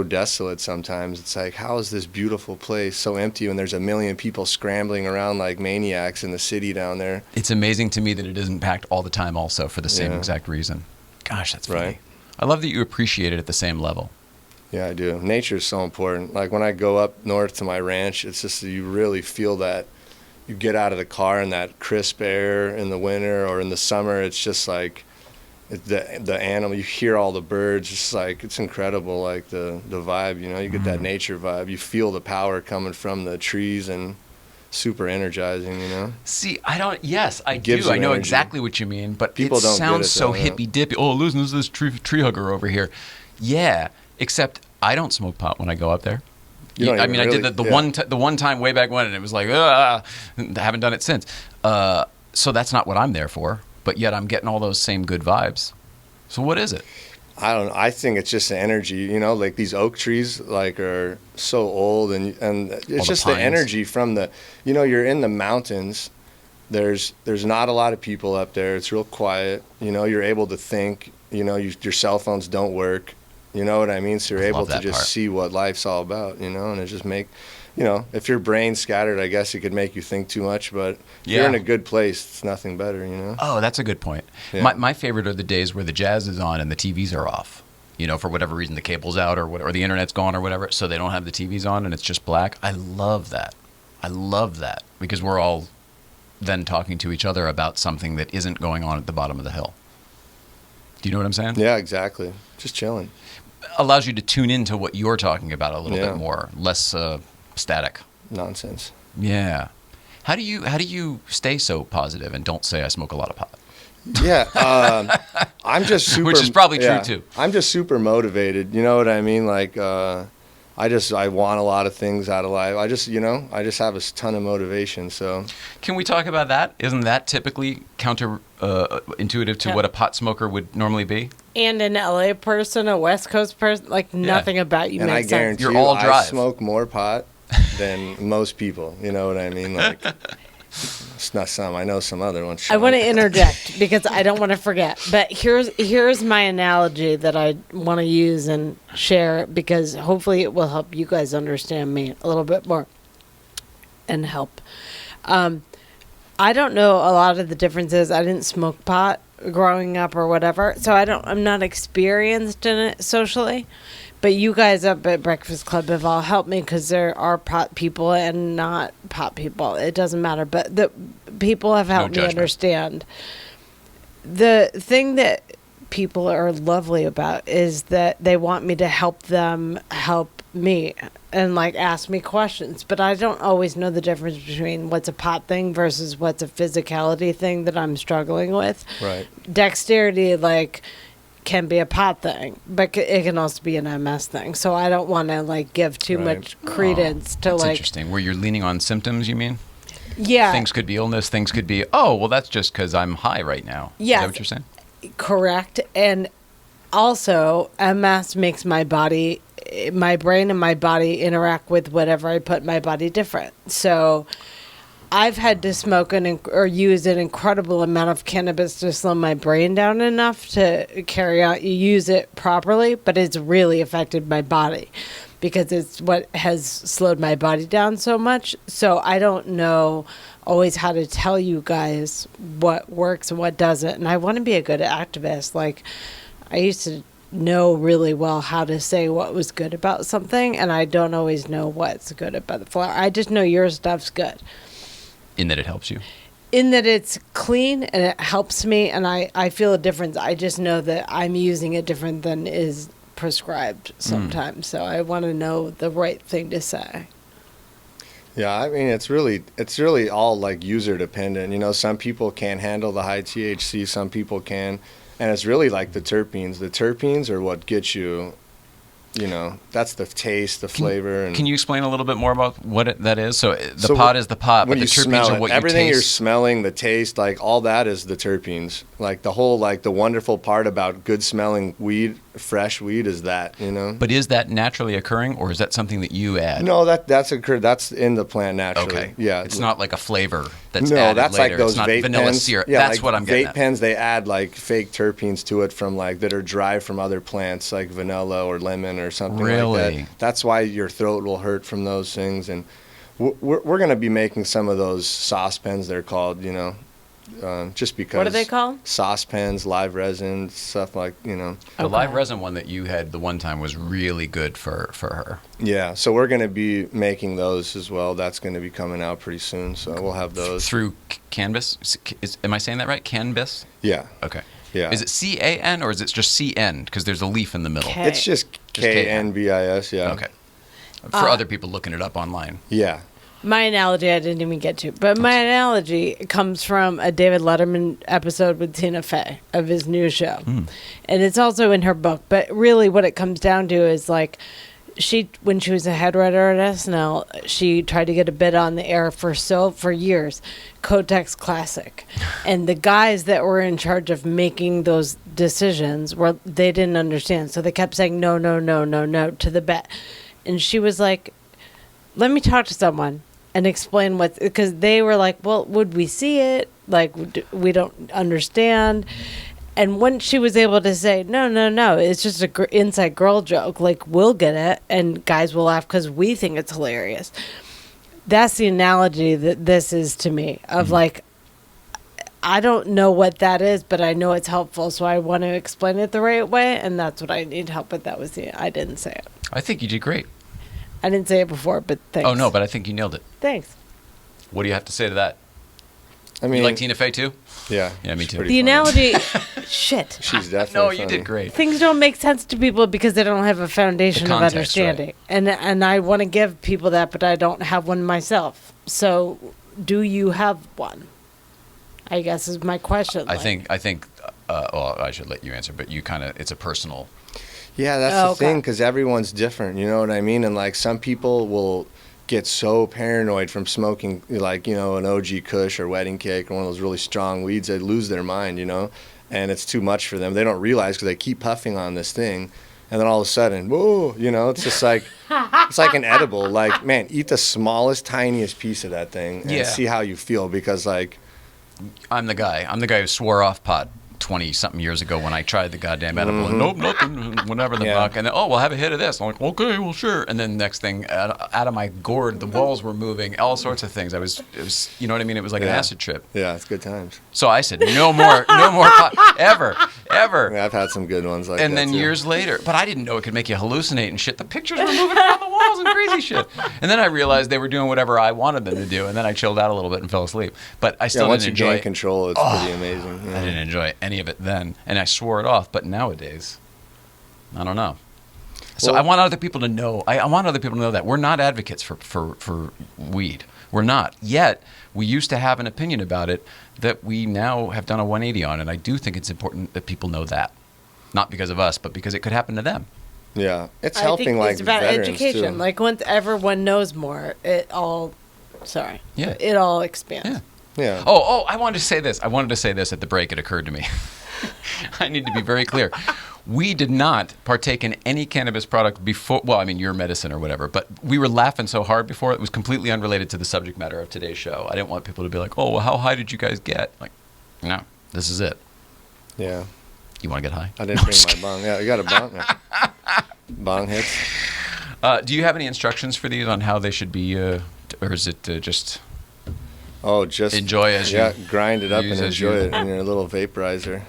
desolate sometimes. It's like, how is this beautiful place so empty when there's a million people scrambling around like maniacs in the city down there? It's amazing to me that it isn't packed all the time also for the same exact reason. Gosh, that's funny. Right. I love that you appreciate it at the same level. Yeah, I do. Nature is so important. Like when I go up north to my ranch, it's just you really feel that. You get out of the car in that crisp air in the winter or in the summer, it's just like the animal, you hear all the birds, it's like it's incredible, like the vibe, you get that nature vibe, you feel the power coming from the trees, and super energizing, See, I do, I know exactly what you mean, but people don't sounds get it, so though, hippy dippy. Oh, listen, there's this tree hugger over here. Yeah, except I don't smoke pot when I go up there. I mean, I did the one time way back when, and it was like, I haven't done it since. So that's not what I'm there for. but yet I'm getting all those same good vibes. So what is it? I don't know. I think it's just the energy, you know, like these oak trees like are so old and it's just the energy from the, you know, you're in the mountains. There's not a lot of people up there. It's real quiet. You know, you're able to think, you know, your cell phones don't work. You know what I mean? So you're able to just see what life's all about, you know, and it just you know, if your brain's scattered, I guess it could make you think too much, but if you're in a good place, it's nothing better, you know? Oh, that's a good point. Yeah. My favorite are the days where the jazz is on and the TVs are off. You know, for whatever reason, the cable's out or the internet's gone or whatever, so they don't have the TVs on and it's just black. I love that. Because we're all then talking to each other about something that isn't going on at the bottom of the hill. Do you know what I'm saying? Yeah, exactly. Just chilling. Allows you to tune into what you're talking about a little bit more, less static nonsense. Yeah. How do you stay so positive and don't say I smoke a lot of pot? Yeah, I'm just super. Which is probably true too. I'm just super motivated. You know what I mean? Like, I want a lot of things out of life. I just have a ton of motivation. So, can we talk about that? Isn't that typically counter intuitive to what a pot smoker would normally be? And an LA person, a West Coast person, like nothing about you and makes I guarantee sense. You're all drive. I smoke more pot than most people. You know what I mean? Like, it's not some. I know some other ones. I want to interject because I don't want to forget. But here's my analogy that I want to use and share because hopefully it will help you guys understand me a little bit more and help. I don't know a lot of the differences. I didn't smoke pot growing up or whatever, so I'm not experienced in it socially. But you guys up at Breakfast Club have all helped me because there are pot people and not pot people. It doesn't matter. But the people have helped me understand. The thing that people are lovely about is that they want me to help them help me and like ask me questions. But I don't always know the difference between what's a pot thing versus what's a physicality thing that I'm struggling with. Right. Dexterity, like, can be a pot thing, but it can also be an MS thing. So I don't want to like give too much credence to that's like. Interesting. Where you're leaning on symptoms, you mean? Yeah. Things could be illness. Things could be, oh, well, that's just because I'm high right now. Yeah. Is that what you're saying? Correct. And also, MS makes my body, my brain and my body interact with whatever I put in my body different. So I've had to smoke or use an incredible amount of cannabis to slow my brain down enough to use it properly, but it's really affected my body because it's what has slowed my body down so much. So I don't know always how to tell you guys what works and what doesn't. And I want to be a good activist. Like, I used to know really well how to say what was good about something, and I don't always know what's good about the flower. I just know your stuff's good. In that it helps you? In that it's clean and it helps me, and I feel a difference. I just know that I'm using it different than is prescribed sometimes. So I want to know the right thing to say. Yeah, I mean, it's really all like user dependent. You know, some people can't handle the high THC, some people can. And it's really like the terpenes. The terpenes are what gets you, you know, that's the taste, the flavor. Can you explain a little bit more about what that is? So the pot is the pot, but the terpenes are what you taste. Everything you're smelling, the taste, like all that is the terpenes. Like the whole, like the wonderful part about good smelling weed, fresh weed is that, you know. But is that naturally occurring, or is that something that you add? No, that's in the plant naturally. Okay. Yeah. It's not like a flavor that's no, added that's later. like those it's not vape vanilla pens. syrup. Yeah, That's like what I'm getting vape at. pens, they add like fake terpenes to it from like that are derived from other plants like vanilla or lemon or something like that. That's why your throat will hurt from those things. And we're going to be making some of those sauce pens, they're called, you know, just because. What are they called? Sauce pens, live resin, stuff like, you know. The live resin one that you had the one time was really good for her. Yeah, so we're going to be making those as well. That's going to be coming out pretty soon, so we'll have those. Through Cannabis? Am I saying that right? Cannabis? Yeah. Okay. Yeah. Is it CAN or is it just CN? Because there's a leaf in the middle. It's just KNBIS, yeah. Okay. For other people looking it up online. Yeah. My analogy I didn't even get to, but my analogy comes from a David Letterman episode with Tina Fey of his new show. And it's also in her book. But really what it comes down to is like when she was a head writer at SNL, she tried to get a bid on the air for years, Kotex Classic, and the guys that were in charge of making those decisions they didn't understand, so they kept saying no to the bet, and she was like, "Let me talk to someone and explain what," because they were like, "Well, would we see it? Like, we don't understand." And when she was able to say, no, it's just a inside girl joke, like, we'll get it, and guys will laugh because we think it's hilarious. That's the analogy that this is to me, of like, I don't know what that is, but I know it's helpful, so I want to explain it the right way, and that's what I need help with. I didn't say it. I think you did great. I didn't say it before, but thanks. Oh, no, but I think you nailed it. Thanks. What do you have to say to that? I mean, you like Tina Fey too? Yeah. Yeah, me too. The funny. analogy, shit. She's definitely No, you funny. did great. Things don't make sense to people because they don't have a foundation The of context, understanding. And I want to give people that, but I don't have one myself. So do you have one? I guess is my question. I think well, I should let you answer, but you kind of, it's a personal. Yeah, that's Oh, the thing, okay. because everyone's different, you know what I mean? And like some people will get so paranoid from smoking, like, you know, an OG Kush or wedding cake or one of those really strong weeds, they lose their mind, you know? And it's too much for them. They don't realize because they keep puffing on this thing. And then all of a sudden, whoa, you know, it's just like, it's like an edible. Like, man, eat the smallest, tiniest piece of that thing and see how you feel, because like, I'm the guy who swore off pot 20-something years ago when I tried the goddamn edible. And nope, nothing, whatever the fuck. And then, we'll have a hit of this. I'm like, okay, well, sure. And then next thing, out of my gourd, the walls were moving, all sorts of things. It was, you know what I mean? It was like an acid trip. Yeah, it's good times. So I said, no more pot, ever. Yeah, I've had some good ones like that. And then too. years later, but I didn't know it could make you hallucinate and shit. The pictures were moving around the walls and crazy shit. And then I realized they were doing whatever I wanted them to do. And then I chilled out a little bit and fell asleep. But I still once didn't you enjoy gain it. control, it's pretty amazing. Yeah. I didn't enjoy any of it then, and I swore it off. But nowadays, I don't know. So Well- I want other people to know. I want other people to know that we're not advocates for weed. We're not. Yet we used to have an opinion about it that we now have done a 180 on, and I do think it's important that people know that, not because of us, but because it could happen to them. Yeah, it's I helping think like it's about veterans education. too. Like once everyone knows more, it all expands. Yeah. Yeah. Oh, I wanted to say this. I wanted to say this at the break. It occurred to me. I need to be very clear. We did not partake in any cannabis product before. Well, I mean, your medicine or whatever. But we were laughing so hard before. It was completely unrelated to the subject matter of today's show. I didn't want people to be like, oh, well, how high did you guys get? Like, no, this is it. Yeah. You want to get high? I didn't bring my bong. Yeah, you got a bong? Yeah. Bong hits. Do you have any instructions for these on how they should be, or is it just Just enjoy as you grind it up use and as enjoy you- it in your little vaporizer.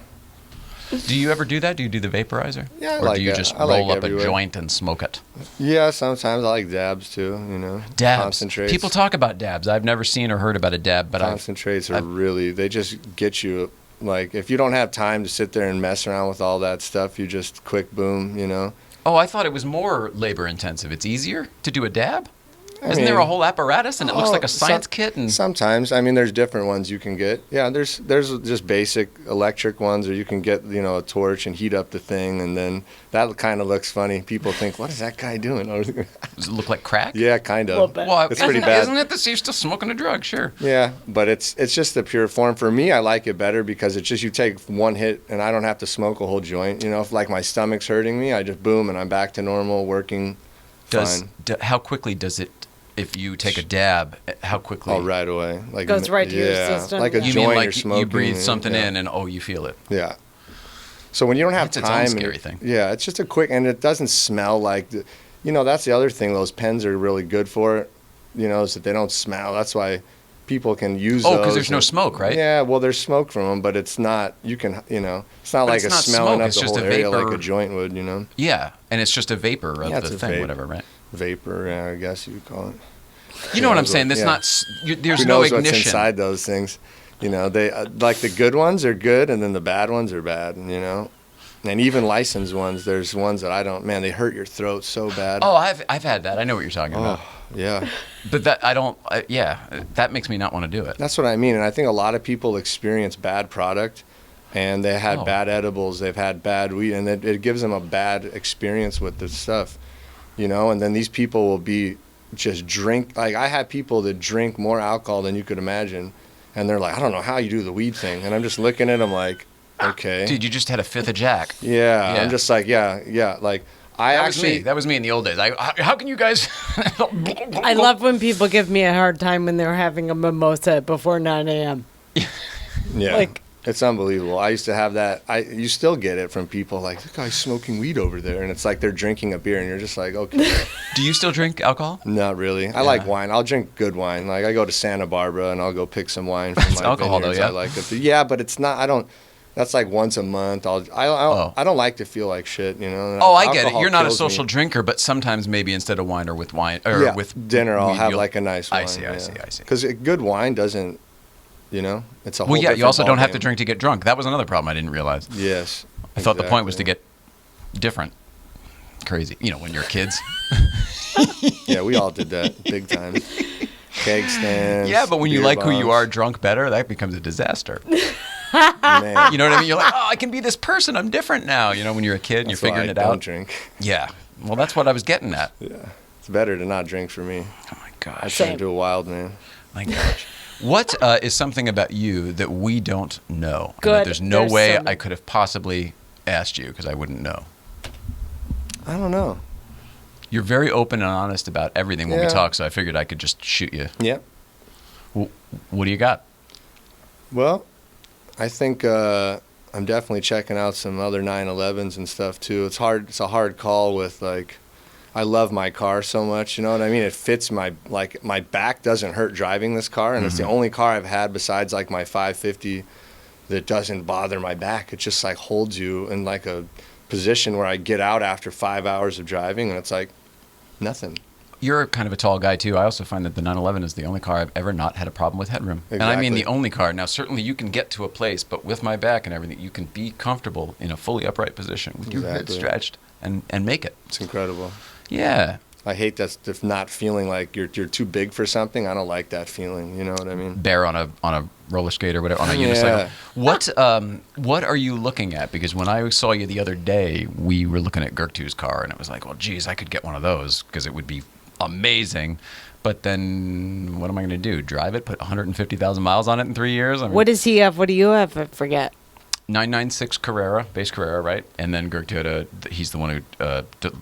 Do you ever do that? Do you do the vaporizer? Yeah, I or like do you it. just I like roll up everywhere. a joint and smoke it? Yeah, sometimes I like dabs too. You know, Dabs. Concentrates. People talk about dabs. I've never seen or heard about a dab, but Concentrates are really, they just get you. Like if you don't have time to sit there and mess around with all that stuff, you just quick boom. You know. I thought it was more labor intensive. It's easier to do a dab? I Isn't there a mean, whole apparatus and it looks like a science kit? And Sometimes, I mean, there's different ones you can get. Yeah, there's just basic electric ones, or you can get a torch and heat up the thing, and then that kind of looks funny. People think, what is that guy doing? does it look like crack? Yeah, kind Little of. bit. Well, It's pretty bad. Isn't it the you're still smoking a drug? Sure. Yeah, but it's just the pure form. For me, I like it better because it's just you take one hit and I don't have to smoke a whole joint. You know, if like my stomach's hurting me, I just boom and I'm back to normal, working fine. How quickly does it? If you take a dab, how quickly? Oh, right away. Like Goes right to your system, Like a yeah. You joint mean you're like smoking. you breathe something yeah. in and you feel it? Yeah. So when you don't have It's its own time, scary thing. Yeah, it's just a quick, and it doesn't smell like. That's the other thing. Those pens are really good for it. Is that they don't smell. That's why people can use those. Oh, because there's no smoke, right? Yeah, well, there's smoke from them, but it's not. You can, it's not like it's not smelling smoke, up it's the just whole a area vapor. like a joint would. Yeah, and it's just a vapor of Yeah, it's the a thing, vape. whatever, right? Vapor, yeah, I guess you would call it. You know what I'm saying? Yeah. There's there's Who no knows ignition. what's inside those things? They like the good ones are good, and then the bad ones are bad. And even licensed ones, there's ones that I don't. Man, they hurt your throat so bad. Oh, I've had that. I know what you're talking about. Yeah. But that I don't. That makes me not want to do it. That's what I mean, and I think a lot of people experience bad product, and they had bad edibles, they've had bad weed, and it gives them a bad experience with this stuff. you know, and then these people will be just drink. Like, I had people that drink more alcohol than you could imagine, and they're like, I don't know how you do the weed thing. And I'm just looking at them like, okay. Dude, you just had a fifth of Jack. Yeah. I'm just like, yeah. Like, That was me in the old days. How can you guys? I love when people give me a hard time when they're having a mimosa before 9 a.m. Yeah. Like, it's unbelievable. I used to have that. You still get it from people like, the guy's smoking weed over there. And it's like they're drinking a beer and you're just like, okay. Do you still drink alcohol? Not really. I like wine. I'll drink good wine. Like, I go to Santa Barbara and I'll go pick some wine from It's my alcohol vineyards. though, yeah? I like it. Yeah, but it's not, that's like once a month. I don't like to feel like shit, you know? Oh, I get it. Alcohol You're not a kills social me. drinker, but sometimes maybe instead of wine or with wine or with dinner, I'll weed, have you'll- like a nice wine. I see. Because good wine doesn't, you know, it's a whole Well, yeah, you different also don't have to ballgame. drink to get drunk. That was another problem I didn't realize. Yes. I thought the point was to exactly. get different. Crazy. You know, when you're kids. Yeah, we all did that big time. Keg stands. Yeah, but when you beer like who you bombs. are drunk better, that becomes a disaster. Man, You know what I mean? You're like, oh, I can be this person. I'm different now. You know, when you're a kid and that's you're why figuring I it don't out. drink. Yeah. Well, that's what I was getting at. Yeah, it's better to not drink for me. Oh my I gosh. turn into a wild man. My gosh. What is something about you that we don't know? And that Good. there's no There's way so many. I could have possibly asked you because I wouldn't know. I don't know. You're very open and honest about everything when we Yeah. talk, so I figured I could just shoot you. Yeah. What do you got? Well, I think I'm definitely checking out some other 911s and stuff too. It's hard. It's a hard call with like. I love my car so much, you know what I mean? It fits my back doesn't hurt driving this car, and it's the only car I've had besides like my 550 that doesn't bother my back. It just like holds you in like a position where I get out after 5 hours of driving and it's like nothing. You're kind of a tall guy too. I also find that the 911 is the only car I've ever not had a problem with headroom. And I mean Exactly. the only car. Now certainly you can get to a place, but with my back and everything, you can be comfortable in a fully upright position with your head Exactly. stretched and make it. It's incredible. Yeah. I hate that not feeling like you're too big for something. I don't like that feeling. You know what I mean? Bear on a roller skate or whatever on a unicycle. What are you looking at? Because when I saw you the other day, we were looking at Gertrude's car, and it was like, well, geez, I could get one of those because it would be amazing. But then, what am I going to do? Drive it? Put 150,000 miles on it in 3 years? I mean, what does he have? What do you have? I forget. 996 Carrera, base Carrera, right? And then Gertrude, he's the one who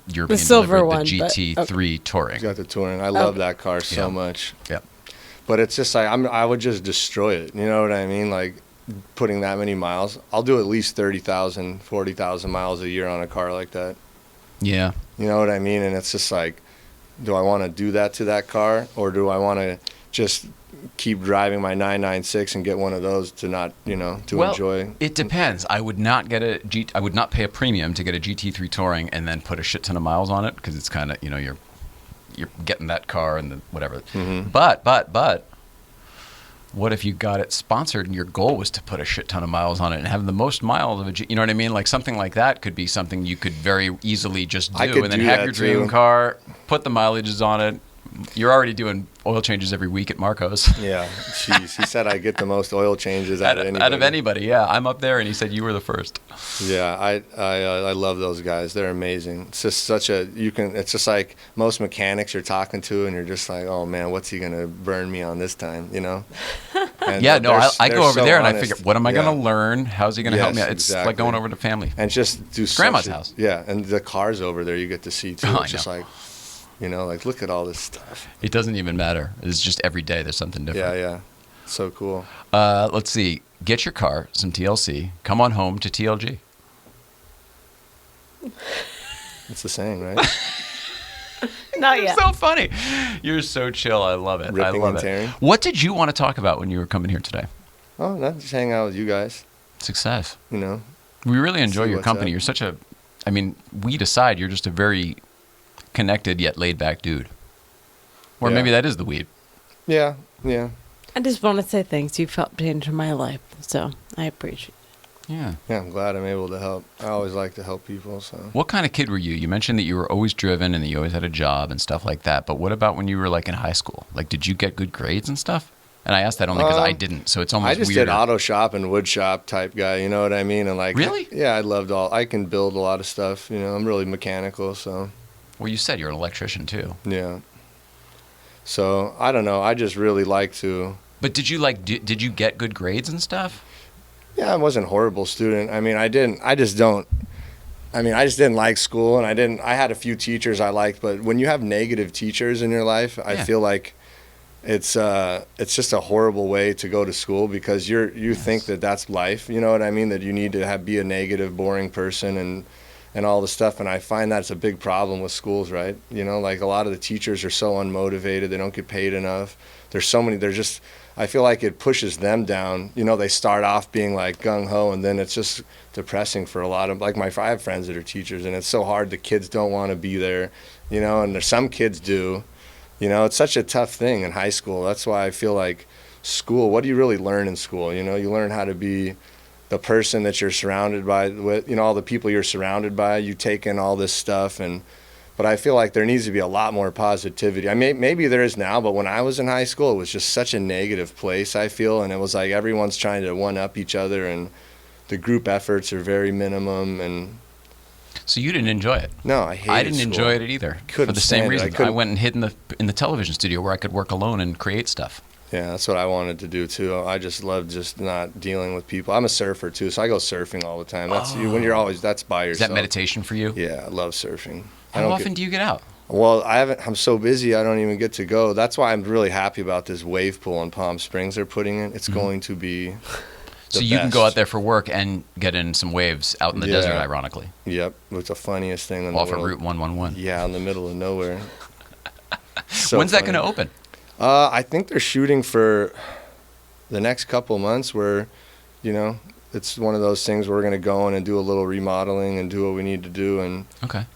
European The silver delivered one, the but- GT3 Touring. He's got the touring. I love that car so Yeah. much. Yeah. But it's just like I would just destroy it. You know what I mean? Like putting that many miles. I'll do at least 30,000, 40,000 miles a year on a car like that. Yeah. You know what I mean? And it's just like, do I want to do that to that car, or do I want to just keep driving my 996 and get one of those to not, you know, to enjoy? It depends. I would not I would not pay a premium to get a GT3 Touring and then put a shit ton of miles on it because it's kind of, you know, you're getting that car and the whatever. Mm-hmm. But what if you got it sponsored and your goal was to put a shit ton of miles on it and have the most miles of a you know what I mean? Like something like that could be something you could very easily just I do could and then do have that your dream too. car, put the mileages on it. You're already doing oil changes every week at Marco's. Yeah. Jeez. He said I get the most oil changes out of anybody. Out of anybody, yeah. I'm up there, and he said you were the first. Yeah, I love those guys. They're amazing. It's just it's just like most mechanics you're talking to, and you're just like, oh man, what's he gonna burn me on this time, you know? And Yeah, no, I they're go over so there and I honest. figure, what am I Yeah. going to learn? How's he going to help me Yes, out? It's exactly. like going over to family. And just do Grandma's such a- house. Yeah, and the cars over there you get to see too. Oh, I It's just know. like, you know, like look at all this stuff. It doesn't even matter. It's just every day there's something different. Yeah, so cool. Let's see. Get your car, some TLC. Come on home to TLG. It's the saying, right? Not You're yet. so funny. You're so chill. I love it. I Ripping love and it. tearing. What did you want to talk about when you were coming here today? Oh, not just hang out with you guys. Success. You know, We really enjoy See your what's company. up. You're such a, I mean, weed aside, you're just a very connected yet laid back dude. Or Yeah. maybe that is the weed. yeah. I just want to say thanks. You've helped into my life, so I appreciate it. Yeah. Yeah, I'm glad I'm able to help. I always like to help people, so. What kind of kid were you? You mentioned that you were always driven and that you always had a job and stuff like that. But what about when you were like in high school? Like, did you get good grades and stuff? And I asked that only because I didn't, so it's almost I just weirder. did auto shop and wood shop type guy, you know what I mean? And like, Really? Yeah, I can build a lot of stuff, you know, I'm really mechanical, so. Well, you said you're an electrician too. Yeah. So I don't know. I just really like to. But did you did you get good grades and stuff? Yeah, I wasn't a horrible student. I mean, I just didn't like school, and I had a few teachers I liked, but when you have negative teachers in your life, I feel like it's just a horrible way to go to school, because you think that that's life, you know what I mean? That you need to be a negative, boring person and all the stuff, and I find that's a big problem with schools, right? You know, like a lot of the teachers are so unmotivated, they don't get paid enough. I feel like it pushes them down. You know, they start off being like gung-ho, and then it's just depressing for a lot of, like I have friends that are teachers, and it's so hard. The kids don't want to be there, you know, and there's some kids do. You know, it's such a tough thing in high school. That's why I feel like school, what do you really learn in school? You know, you learn how to be the person that you're surrounded by, with, you know, all the people you're surrounded by. You take in all this stuff, but I feel like there needs to be a lot more positivity. Maybe there is now, but when I was in high school, it was just such a negative place, I feel, and it was like everyone's trying to one-up each other, and the group efforts are very minimum. And so you didn't enjoy it? No, I hated it. I didn't enjoy it either. For the same reason. I went and hid in the television studio where I could work alone and create stuff. Yeah, that's what I wanted to do too. I just love just not dealing with people. I'm a surfer too, so I go surfing all the time. That's that's by yourself. Is that meditation for you? Yeah, I love surfing. How often do you get out? Well, I'm so busy, I don't even get to go. That's why I'm really happy about this wave pool in Palm Springs they're putting in. It's going to be so you can go out there for work and get in some waves out in the desert, ironically. Yep, it's the funniest thing in the world. Off of Route 111. Yeah, in the middle of nowhere. So when's that going to open? I think they're shooting for the next couple months, where, you know, it's one of those things where we're going to go in and do a little remodeling and do what we need to do and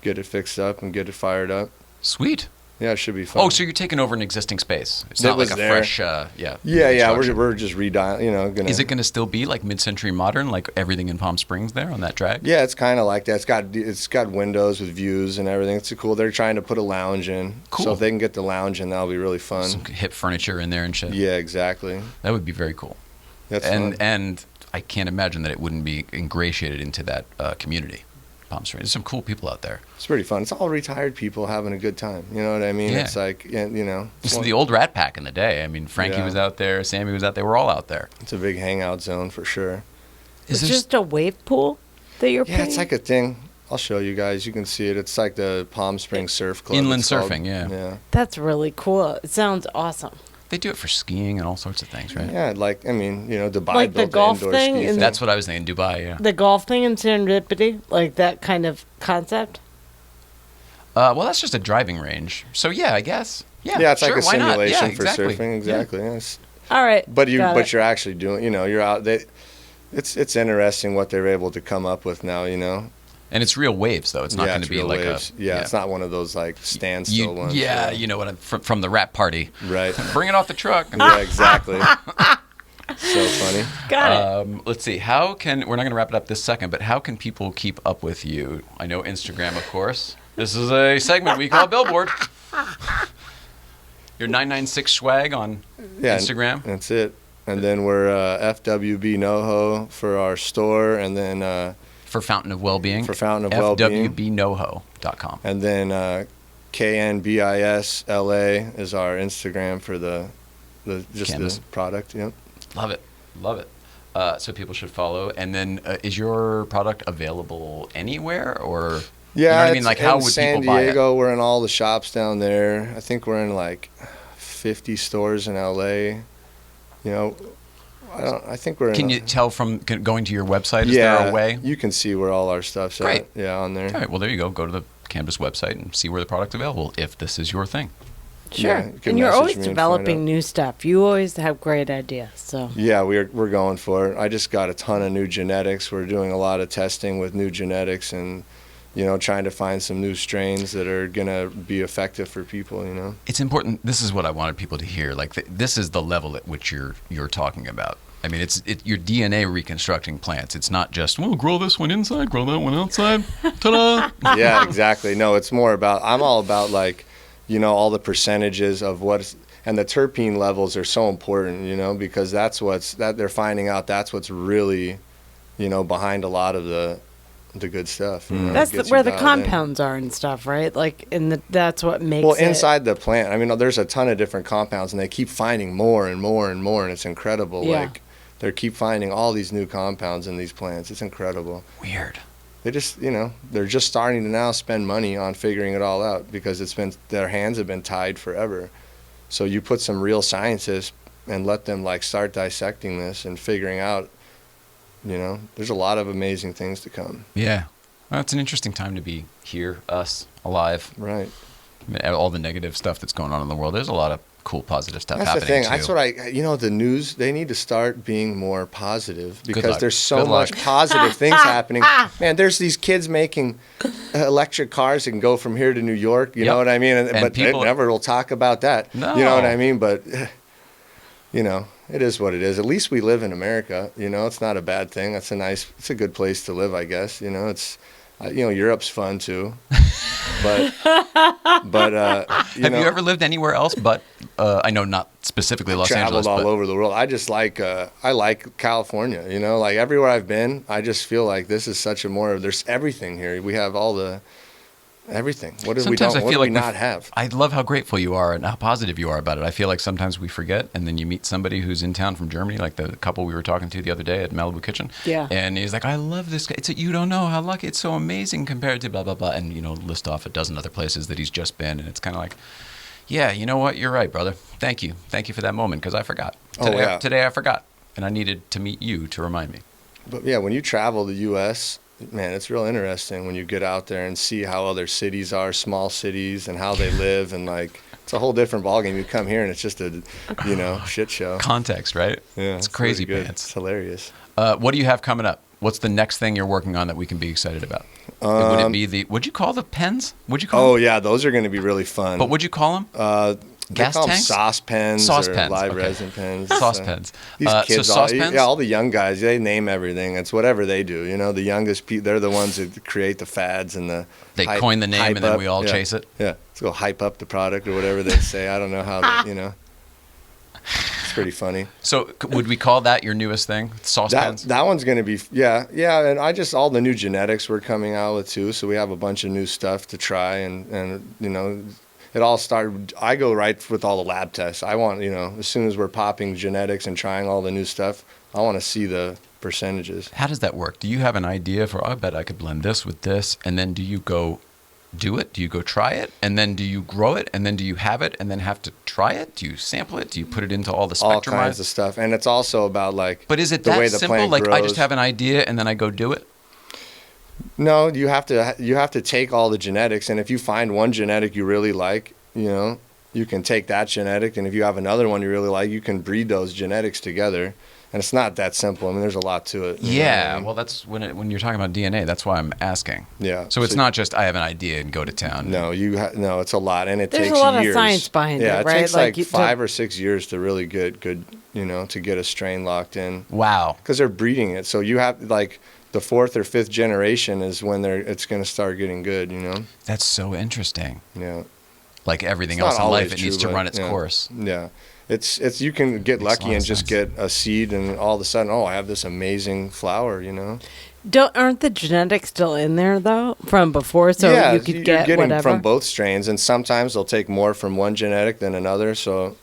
get it fixed up and get it fired up. Sweet. Yeah, it should be fun. Oh, so you're taking over an existing space. It's not like a fresh, Yeah, we're just redialing, you know. Is it going to still be like mid-century modern, like everything in Palm Springs there on that drag? Yeah, it's kind of like that. It's got windows with views and everything. It's cool. They're trying to put a lounge in. Cool. So if they can get the lounge in, that'll be really fun. Some hip furniture in there and shit. Yeah, exactly. That would be very cool. That's fun. And I can't imagine that it wouldn't be ingratiated into that community. Palm Springs. There's some cool people out there. It's pretty fun. It's all retired people having a good time. You know what I mean? Yeah. It's like, you know. This is the old Rat Pack in the day. I mean, Frankie was out there, Sammy was out there. We're all out there. It's a big hangout zone for sure. It's just a wave pool that you're paying? Yeah, it's like a thing. I'll show you guys. You can see it. It's like the Palm Springs Surf Club. Inland surfing, yeah. That's really cool. It sounds awesome. They do it for skiing and all sorts of things, right? Yeah, like, I mean, you know, Dubai like built the golf indoor thing. ski That's what I was thinking, Dubai, yeah. The golf thing in Serendipity, like that kind of concept? Well, that's just a driving range. So, yeah, I guess. Yeah, it's sure, like a why not? simulation Yeah, for exactly. surfing. Exactly, yes. All right. But you're actually doing, you know, you're out. It's interesting what they're able to come up with now, you know. And it's real waves, though. It's not going to be like waves. a... It's not one of those, like, standstill ones. Yeah, you know what? From the rap party. Right. Bring it off the truck. Yeah, exactly. So funny. Got it. Let's see. We're not going to wrap it up this second, but how can people keep up with you? I know Instagram, of course. This is a segment we call Billboard. Your 996 swag on Instagram. That's it. And then we're FWB NoHo for our store, and then... for Fountain of Wellbeing. For Fountain of Wellbeing. FWBNoho.com. And then KNBIS LA is our Instagram for the product. Yep. Love it. So people should follow. And then is your product available anywhere, or yeah, you know what I mean? Like, how would San people buy it? Diego, we're in all the shops down there. I think we're in like 50 stores in LA. You know, I think we're. Can you tell from going to your website? Is there a way? You can see where all our stuff's Great. at. Yeah, on there. All right. Well, there you go. Go to the Cannabis website and see where the product's available if this is your thing. Sure. Yeah, and you're always developing new stuff. You always have great ideas. So. Yeah, we're going for it. I just got a ton of new genetics. We're doing a lot of testing with new genetics and, you know, trying to find some new strains that are going to be effective for people, you know. It's important. This is what I wanted people to hear. Like, this is the level at which you're talking about. I mean, it's your DNA reconstructing plants. It's not just, well, grow this one inside, grow that one outside. Ta-da! Yeah, exactly. No, it's more about, I'm all about, like, you know, all the percentages of and the terpene levels are so important, you know, because that they're finding out that's what's really, you know, behind a lot of the the good stuff. You know, That's it gets where you the dialed in. compounds are and stuff, right? Like, that's what makes Well, it. inside the plant, I mean, there's a ton of different compounds, and they keep finding more and more and more, and it's incredible. Yeah. Like, they keep finding all these new compounds in these plants. It's incredible. Weird. They just, you know, they're just starting to now spend money on figuring it all out because their hands have been tied forever. So you put some real scientists and let them like start dissecting this and figuring out, you know, there's a lot of amazing things to come. Yeah. Well, it's an interesting time to be here, us, alive. Right. I mean, all the negative stuff that's going on in the world. There's a lot of cool, positive stuff That's the happening thing. too. That's what you know, the news, they need to start being more positive because luck. there's so Good luck. much positive things happening. Man, there's these kids making electric cars that can go from here to New York. You Yep. know what I mean? And But people- they never will talk about that. No. You know what I mean? But, you know, it is what it is. At least we live in America. You know, it's not a bad thing. It's a good place to live, I guess. You know, it's, you know, Europe's fun too. But Have you ever lived anywhere else but, I know not specifically Los traveled Angeles, all but over the world. I just like I like California. You know, like everywhere I've been, I just feel like this is such a there's everything here. We have all the everything. What do sometimes I what feel do we like not have? I love how grateful you are and how positive you are about it. I feel like sometimes we forget, and then you meet somebody who's in town from Germany, like the couple we were talking to the other day at Malibu Kitchen. Yeah. And he's like, I love this guy. You don't know how lucky, it's so amazing compared to blah, blah, blah. And, you know, list off a dozen other places that he's just been. And it's kind of like, yeah, you know what? You're right, brother. Thank you. Thank you for that moment, because I forgot. Today I forgot. And I needed to meet you to remind me. But yeah, when you travel the U.S., man, it's real interesting when you get out there and see how other cities are, small cities, and how they live, and like it's a whole different ballgame. You come here and it's just a, you know, shit show. Context, right? Yeah, it's crazy really good. pants. It's hilarious. What do you have coming up? What's the next thing you're working on that we can be excited about? Would it be would you call the pens? Would you call Oh them? yeah, those are going to be really fun. But would you call them? They Gas call them tanks? sauce pens, Sauce or pens, live okay. resin pens. Sauce pens. These kids, so sauce pens? yeah, all the young guys, they name everything. It's whatever they do. You know, the youngest, they're the ones that create the fads and the. They coin the name hype and then up. we all Yeah. chase it? Yeah, let's go hype up the product or whatever they say. I don't know how, you know. It's pretty funny. So would we call that your newest thing? Sauce pens? That one's going to be, yeah. And all the new genetics we're coming out with too. So we have a bunch of new stuff to try and you know, it all started, I go right with all the lab tests. I want, you know, as soon as we're popping genetics and trying all the new stuff, I want to see the percentages. How does that work? Do you have an idea for, I bet I could blend this with this, and then do you go do it? Do you go try it? And then do you grow it? And then do you have it and then have to try it? Do you sample it? Do you put it into all the All spectrum? kinds of stuff. And it's also about like But is it the that way the simple? plant Like I just grows. have an idea and then I go do it? No, you have to take all the genetics, and if you find one genetic you really like, you know, you can take that genetic, and if you have another one you really like, you can breed those genetics together. And it's not that simple. I mean, there's a lot to it. you know what I Yeah, mean? well, that's when you're talking about DNA. That's why I'm asking. Yeah. So it's not just I have an idea and go to town. No, no, it's a lot, and it There's takes a lot of years. science behind yeah, it, right? takes Like like 5 or 6 years to really get good, you know, to get a strain locked in. Wow. Because they're breeding it, so you have like the 4th or 5th generation is when it's going to start getting good, you know. That's so interesting. Yeah. Like everything It's not else in life, always it needs true, to but, run its yeah. course. Yeah. It's you can get Makes a lot lucky of and just sense. get a seed, and all of a sudden, oh, I have this amazing flower, you know. Aren't the genetics still in there though from before? So yeah, you could you're get getting whatever from both strains, and sometimes they'll take more from one genetic than another. So,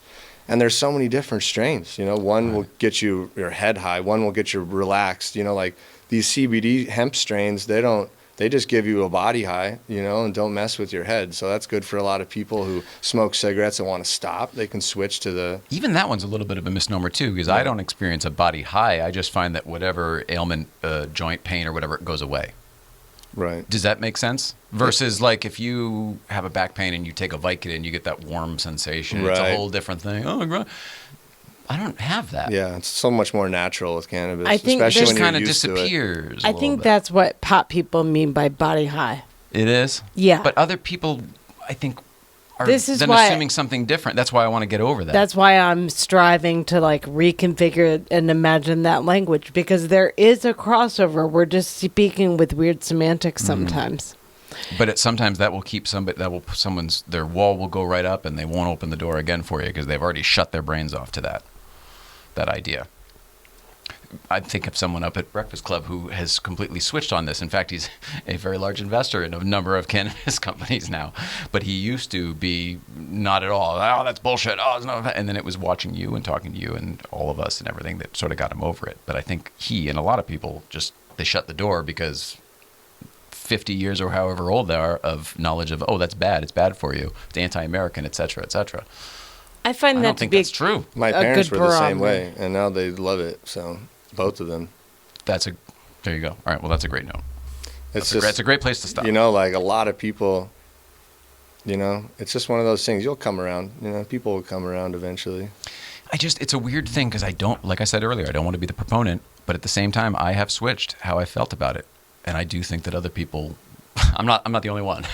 and there's so many different strains. You know, one will get you your head high, one will get you relaxed. You know, like these CBD hemp strains, they just give you a body high, you know, and don't mess with your head. So that's good for a lot of people who smoke cigarettes and want to stop. They can switch to the. Even that one's a little bit of a misnomer too, because I don't experience a body high. I just find that whatever ailment, joint pain or whatever, it goes away. Right. Does that make sense? Versus like if you have a back pain and you take a Vicodin, you get that warm sensation. It's a Right. whole different thing. Oh, I don't have that. Yeah, it's so much more natural with cannabis. I think especially this when you're kind of used to it. disappears. I think that's what pot people mean by body high. It is. Yeah. But other people, I think, are This is then why- assuming something different. That's why I want to get over that. That's why I'm striving to like reconfigure and imagine that language, because there is a crossover. We're just speaking with weird semantics sometimes. But sometimes that will keep their wall will go right up and they won't open the door again for you because they've already shut their brains off to that idea. I think of someone up at Breakfast Club who has completely switched on this. In fact, he's a very large investor in a number of cannabis companies now. But he used to be not at all. Oh, that's bullshit. Oh, it's not. And then it was watching you and talking to you and all of us and everything that sort of got him over it. But I think he and a lot of people just, they shut the door because 50 years or however old they are of knowledge of, oh, that's bad. It's bad for you. It's anti-American, et cetera, et cetera. I find I that don't to think be that's true. My a parents good were the same barometer. way, and now they love it. So both of them. There you go. All right. Well, that's a great note. It's It's a great place to stop. You know, like a lot of people, you know, it's just one of those things. You'll come around. You know, people will come around eventually. It's a weird thing because I don't, like I said earlier, I don't want to be the proponent, but at the same time, I have switched how I felt about it. And I do think that other people, I'm not the only one.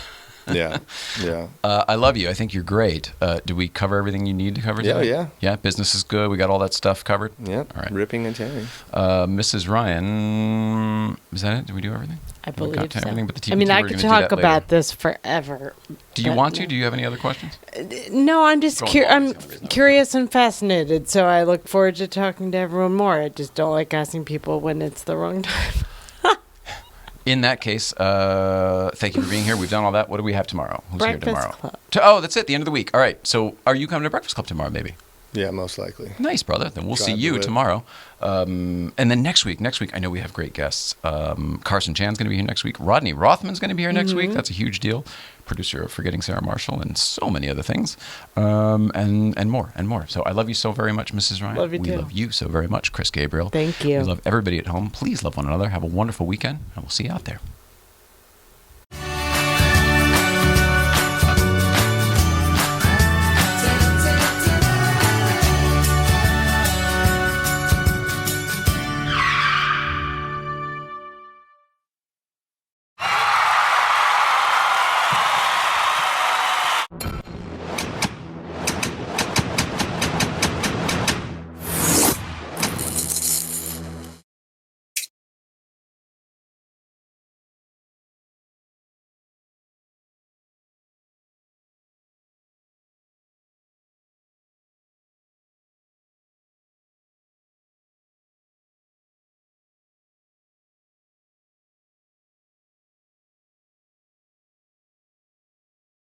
Yeah, yeah. I love you. I think you're great. Do we cover everything you need to cover today? Yeah. Yeah, business is good. We got all that stuff covered? Yeah, All right. ripping and tearing. Mrs. Ryan, is that it? Did we do everything? I Did we believe cut so. everything but the TBT? I mean, I We're could gonna do talk that later. about this forever. Do you but want to? no. Do you have any other questions? No, I'm just Going I'm forward is the only reason. curious and fascinated, so I look forward to talking to everyone more. I just don't like asking people when it's the wrong time. In that case, thank you for being here. We've done all that. What do we have tomorrow? Who's Breakfast here tomorrow? Club. Oh, that's it. The end of the week. All right. So, are you coming to Breakfast Club tomorrow? Maybe. Yeah, most likely. Nice, brother. Then we'll see Drive you with it. tomorrow. And then next week, I know we have great guests. Carson Chan's going to be here next week. Rodney Rothman's going to be here next week. That's a huge deal. Producer of Forgetting Sarah Marshall and so many other things. And more. So I love you so very much, Mrs. Ryan. Love you we too. love you so very much, Chris Gabriel. Thank you. We love everybody at home. Please love one another. Have a wonderful weekend, and we'll see you out there.